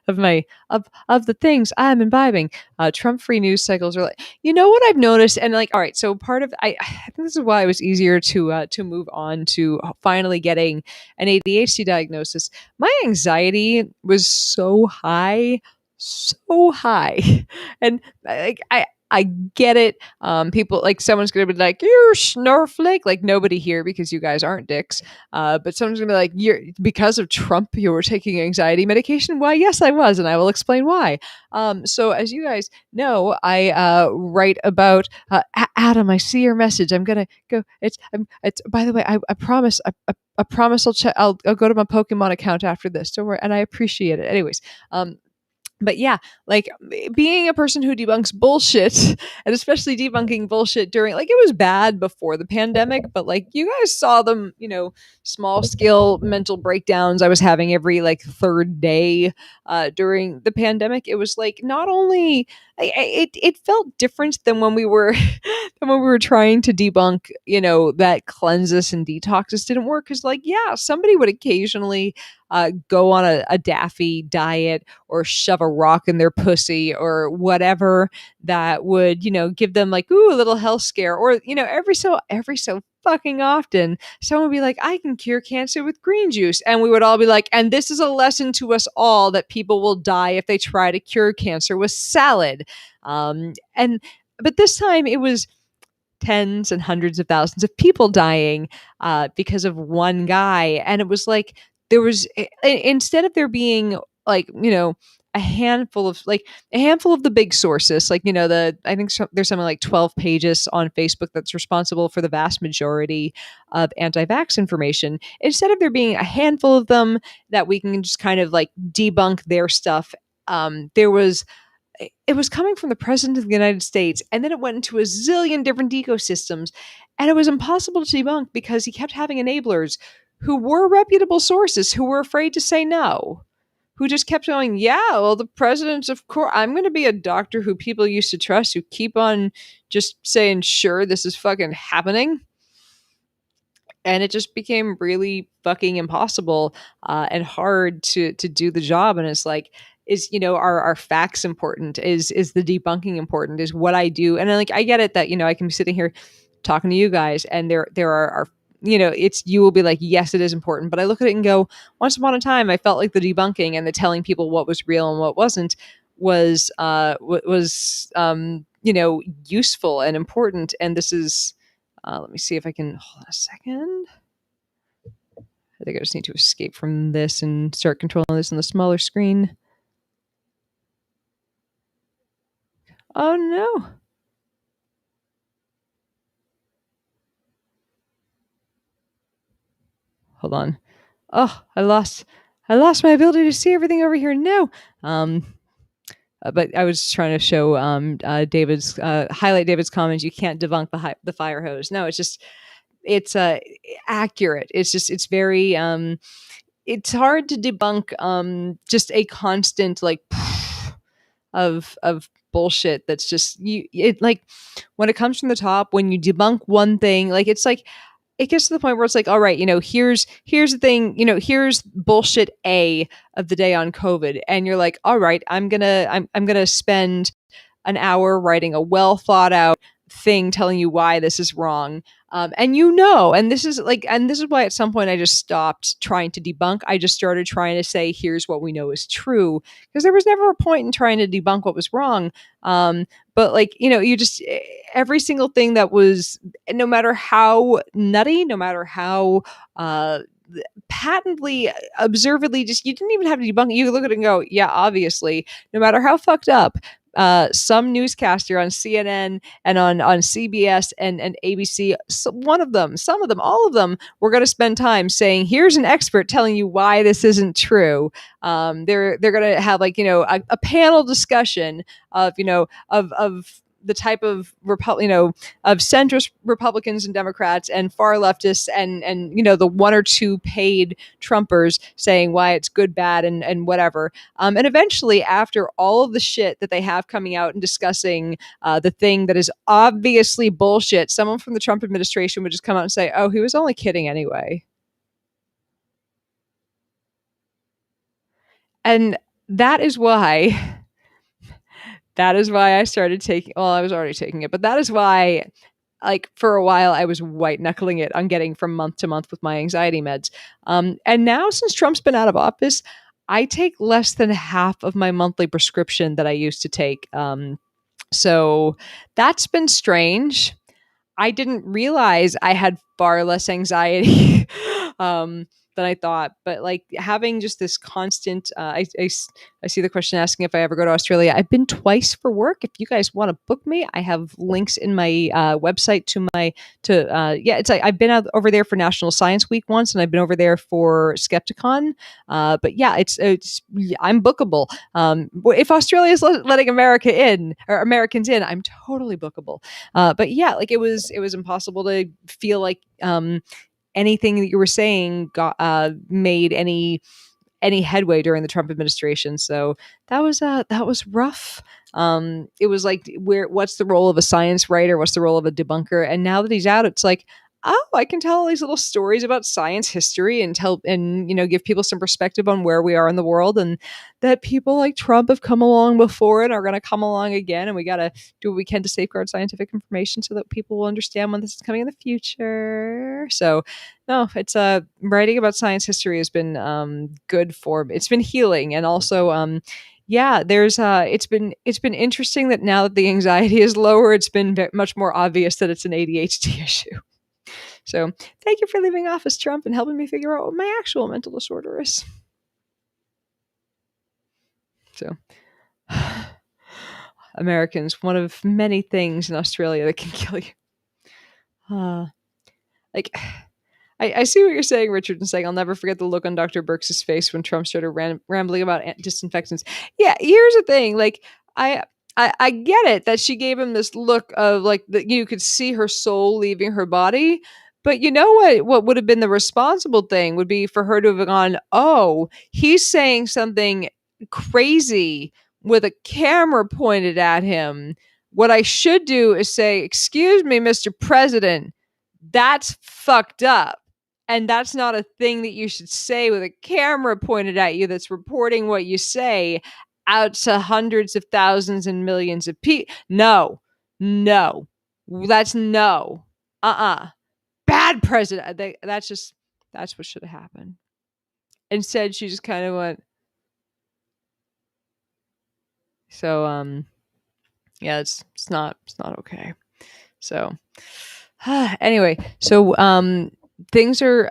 Of the things I'm imbibing. Trump-free news cycles are like, what I've noticed, and like, all right, so part of I think this is why it was easier to move on to finally getting an ADHD diagnosis. My anxiety was so high, and like I get it. People, like, someone's gonna be like, "You're snowflake," like nobody here, because you guys aren't dicks. But someone's gonna be like, "You're because of Trump, you were taking anxiety medication." Why, yes, I was, and I will explain why. So as you guys know, I write about Adam. I see your message. I'm gonna go. It's. By the way, I promise. I promise I'll check. I'll go to my Pokemon account after this. Don't worry, and I appreciate it. Anyways, but yeah, like being a person who debunks bullshit, and especially debunking bullshit during, like, it was bad before the pandemic, but like you guys saw them, small scale mental breakdowns I was having every like third day during the pandemic. It was like, not only it felt different than when we were than when we were trying to debunk, that cleanse us and detox us didn't work, because like, yeah, somebody would occasionally go on a Daffy diet or shove a rock in their pussy or whatever that would, give them like, ooh, a little health scare. Or, every so fucking often, someone would be like, I can cure cancer with green juice. And we would all be like, and this is a lesson to us all that people will die if they try to cure cancer with salad. But this time it was tens and hundreds of thousands of people dying because of one guy. And it was like, instead of there being like, a handful of the big sources, like, I think there's something like 12 pages on Facebook that's responsible for the vast majority of anti-vax information. Instead of there being a handful of them that we can just kind of like debunk their stuff, it was coming from the president of the United States, and then it went into a zillion different ecosystems, and it was impossible to debunk because he kept having enablers who were reputable sources who were afraid to say no, who just kept going, yeah, well, the president's, of course, I'm going to be a doctor who people used to trust, who keep on just saying, sure, this is fucking happening. And it just became really fucking impossible and hard to do the job. And it's like, are facts important? Is the debunking important? Is what I do? And like, I get it that, I can be sitting here talking to you guys, and there are you will be like, yes, it is important. But I look at it and go, once upon a time, I felt like the debunking and the telling people what was real and what wasn't was useful and important. And this is, let me see if I can, hold on a second. I think I just need to escape from this and start controlling this on the smaller screen. Oh no. Hold on. Oh, I lost my ability to see everything over here. No. But I was trying to show David's highlight David's comments. You can't debunk the fire hose. No, it's accurate. It's very it's hard to debunk just a constant like of bullshit that's just like, when it comes from the top, when you debunk one thing, like, it's like it gets to the point where it's like, all right, here's the thing, here's bullshit A of the day on COVID, and you're like, all right, I'm gonna spend an hour writing a well thought out thing telling you why this is wrong. And this is why at some point I just stopped trying to debunk. I just started trying to say, here's what we know is true, because there was never a point in trying to debunk what was wrong. But like, you just, every single thing that was, no matter how nutty, no matter how, patently, observedly, just, you didn't even have to debunk it. You could look at it and go, yeah, obviously, no matter how fucked up, some newscaster on CNN and on CBS and ABC, one of them, some of them, all of them, were going to spend time saying, "Here's an expert telling you why this isn't true." They're going to have, like, a panel discussion of the type of of centrist Republicans and Democrats and far leftists and the one or two paid Trumpers saying why it's good, bad, and whatever. And eventually, after all of the shit that they have coming out and discussing the thing that is obviously bullshit, someone from the Trump administration would just come out and say, "Oh, he was only kidding anyway." And that is why I started taking, well, I was already taking it, but that is why, like, for a while I was white knuckling it on getting from month to month with my anxiety meds. And now, since Trump's been out of office, I take less than half of my monthly prescription that I used to take. So that's been strange. I didn't realize I had far less anxiety than I thought. But like, having just this constant, I see the question asking if I ever go to Australia. I've been twice for work. If you guys want to book me, I have links in my website yeah, it's like, I've been out over there for National Science Week once, and I've been over there for Skepticon. But yeah, I'm bookable. If Australia is letting America in, or Americans in, I'm totally bookable. But yeah, like, it was impossible to feel like anything that you were saying made any headway during the Trump administration. So that was rough. It was like, what's the role of a science writer? What's the role of a debunker? And now that he's out, it's like, oh, I can tell all these little stories about science history and give people some perspective on where we are in the world, and that people like Trump have come along before and are going to come along again. And we got to do what we can to safeguard scientific information so that people will understand when this is coming in the future. So no, it's writing about science history has been good for me. It's been healing. And also, yeah, there's it's been interesting that now that the anxiety is lower, it's been much more obvious that it's an ADHD issue. So thank you for leaving office, Trump, and helping me figure out what my actual mental disorder is. So Americans, one of many things in Australia that can kill you. Like, I see what you're saying, Richard, and saying I'll never forget the look on Dr. Birx's face when Trump started rambling about disinfectants. Yeah, here's the thing. Like, I get it that she gave him this look of, like, that you could see her soul leaving her body. But you know what would have been the responsible thing would be for her to have gone, oh, he's saying something crazy with a camera pointed at him. What I should do is say, excuse me, Mr. President, that's fucked up. And that's not a thing that you should say with a camera pointed at you that's reporting what you say out to hundreds of thousands and millions of people. No. That's no. Bad president. That's what should have happened. Instead, she just kind of went. So, yeah, it's not okay. So, anyway, so things are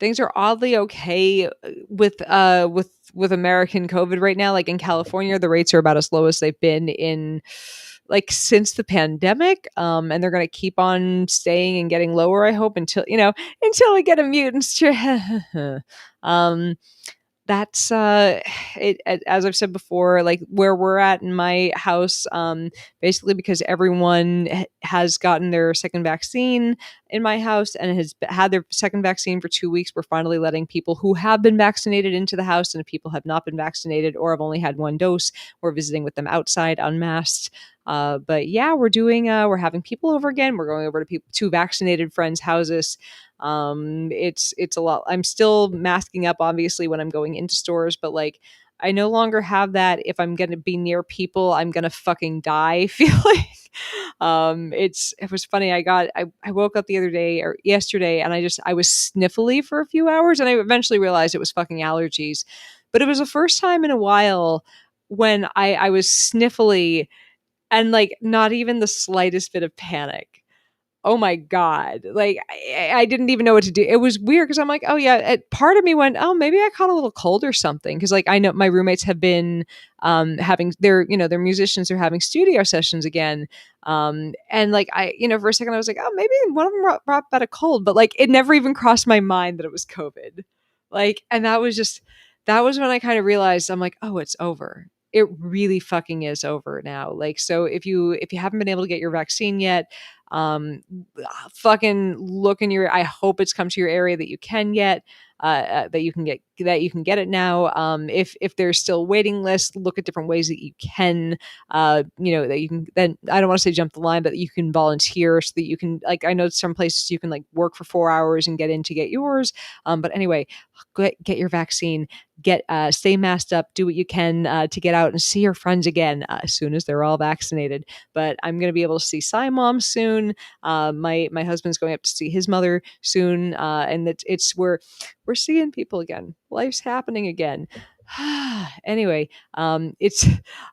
things are oddly okay with American COVID right now. Like, in California, the rates are about as low as they've been in, like, since the pandemic, and they're going to keep on staying and getting lower, I hope, until we get a mutant. That's it, as I've said before, like, where we're at in my house, basically because everyone has gotten their second vaccine in my house and has had their second vaccine for 2 weeks. We're finally letting people who have been vaccinated into the house, and if people have not been vaccinated or have only had one dose, we're visiting with them outside unmasked. But yeah, we're having people over again. We're going over to vaccinated friends' houses. It's a lot. I'm still masking up, obviously, when I'm going into stores, but like, I no longer have that if I'm going to be near people, I'm going to fucking die feeling. It was funny. I woke up the other day or yesterday and I was sniffly for a few hours and I eventually realized it was fucking allergies. But it was the first time in a while when I was sniffly and like not even the slightest bit of panic. Oh my God. Like I didn't even know what to do. It was weird because I'm like, oh yeah. Part of me went, oh, maybe I caught a little cold or something. Cause like I know my roommates have been having their musicians are having studio sessions again. And like for a second I was like, oh, maybe one of them brought about a cold, but like it never even crossed my mind that it was COVID. Like, and that was when I kind of realized I'm like, oh, it's over. It really fucking is over now. Like, so if you haven't been able to get your vaccine yet, um fucking look in your, I hope it's come to your area that you can get that you can get it now. If there's still waiting lists, look at different ways that you can that you can, then I don't want to say jump the line, but you can volunteer so that you can, like, I know some places you can like work for 4 hours and get in to get yours. But anyway, get your vaccine, stay masked up, do what you can to get out and see your friends again as soon as they're all vaccinated. But I'm going to be able to see Cy Mom soon. My husband's going up to see his mother soon, and we're seeing people again. Life's happening again. Anyway, it's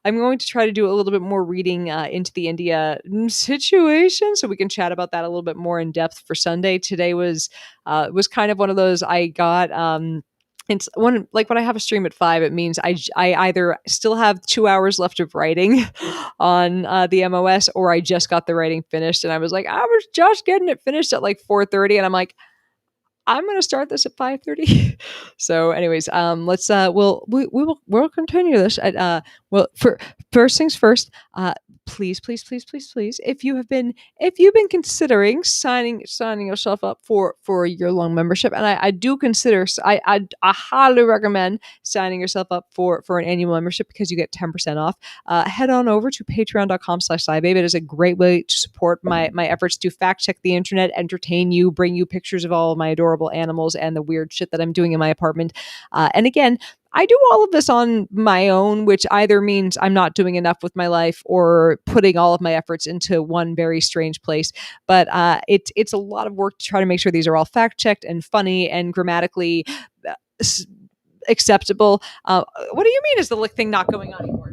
I'm going to try to do a little bit more reading into the India situation, so we can chat about that a little bit more in depth for Sunday. Today was kind of one of those I got. It's when, like, when I have a stream at 5, it means I either still have 2 hours left of writing on the MOS, or I just got the writing finished, and I was like, I was just getting it finished at like 4:30, and I'm like, I'm going to start this at 5:30. So anyways, let's we'll continue this at for first things first, please, if you've been considering signing yourself up for a year-long membership, and I do consider, I highly recommend signing yourself up for an annual membership because you get 10% off. Head on over to patreon.com/SciBabe. It is a great way to support my efforts to fact check the internet, entertain you, bring you pictures of all of my adorable animals and the weird shit that I'm doing in my apartment. And again, I do all of this on my own, which either means I'm not doing enough with my life or putting all of my efforts into one very strange place. But it's a lot of work to try to make sure these are all fact checked and funny and grammatically acceptable. What do you mean is the lick thing not going on anymore?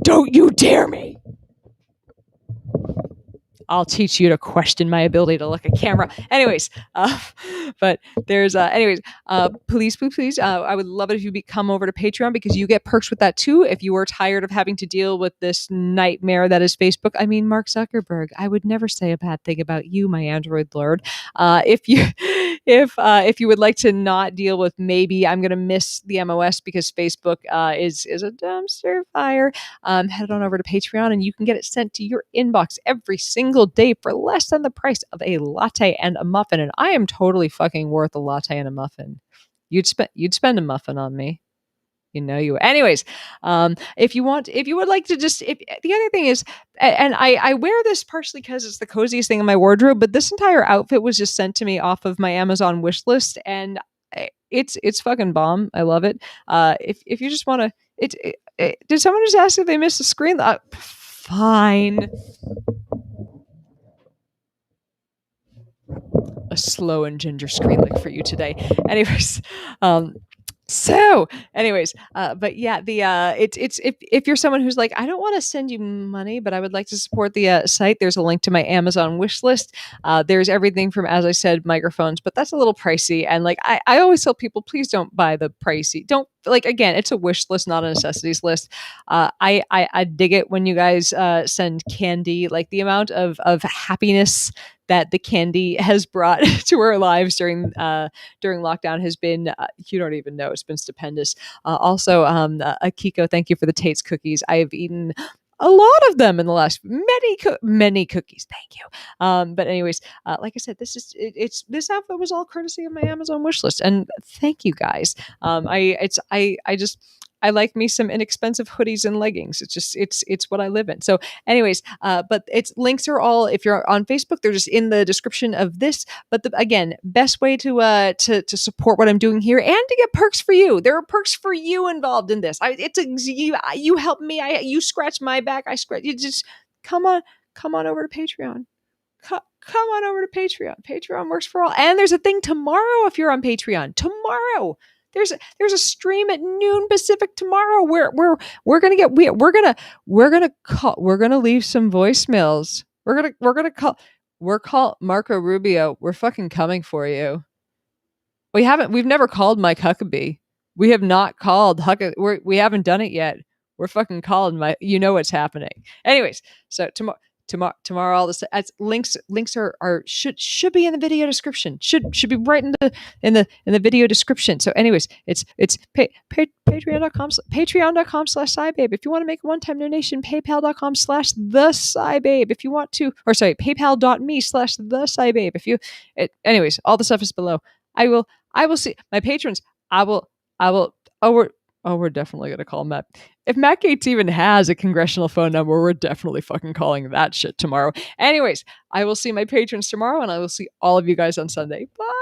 Don't you dare me! I'll teach you to question my ability to look at camera. Anyways, but there's, please, I would love it if you come over to Patreon because you get perks with that too. If you are tired of having to deal with this nightmare that is Facebook, I mean, Mark Zuckerberg, I would never say a bad thing about you, my Android lord. If you would like to not deal with, maybe I'm going to miss the MOS because Facebook is a dumpster fire, head on over to Patreon and you can get it sent to your inbox every single day for less than the price of a latte and a muffin. And I am totally fucking worth a latte and a muffin. You'd spend a muffin on me. You know you. Anyways, if you would like to just, if the other thing is, and I wear this partially because it's the coziest thing in my wardrobe, but this entire outfit was just sent to me off of my Amazon wish list, and it's fucking bomb. I love it. If you just want to, did someone just ask if they missed the screen? Fine. A slow and ginger screen lick for you today. Anyways, but yeah, it's if you're someone who's like, I don't want to send you money, but I would like to support the site, there's a link to my Amazon wish list. There's everything from, as I said, microphones, but that's a little pricey. And like I always tell people, please don't buy the pricey. Don't, like, again, it's a wish list, not a necessities list. I dig it when you guys send candy. Like, the amount of happiness that the candy has brought to our lives during lockdown has been, you don't even know, it's been stupendous. Also, Akiko, thank you for the Tate's cookies. I have eaten a lot of them in the last many cookies. Thank you. But anyways, like I said, this outfit was all courtesy of my Amazon wish list, and thank you guys. I like me some inexpensive hoodies and leggings. It's what I live in. So anyways, but it's links are all, if you're on Facebook, they're just in the description of this. But again, best way to support what I'm doing here and to get perks for you. There are perks for you involved in this. You help me. You scratch my back. I scratch you. Just come on over to Patreon. Come on over to Patreon. Patreon works for all. And there's a thing tomorrow if you're on Patreon. Tomorrow. There's a stream at noon Pacific tomorrow where we're gonna leave some voicemails. We're call Marco Rubio. We're fucking coming for you. We've never called Mike Huckabee. We have not called Huckabee. We haven't done it yet. We're fucking calling you know what's happening. Anyways, so tomorrow all this links should be in the video description. Should be right in the video description. So anyways, it's patreon.com/SciBabe. If you want to make a one-time donation, paypal.com/the If you want to, or sorry, paypal.me/the anyways, all the stuff is below. I will see my patrons. We're definitely going to call Matt. If Matt Gaetz even has a congressional phone number, we're definitely fucking calling that shit tomorrow. Anyways, I will see my patrons tomorrow, and I will see all of you guys on Sunday. Bye.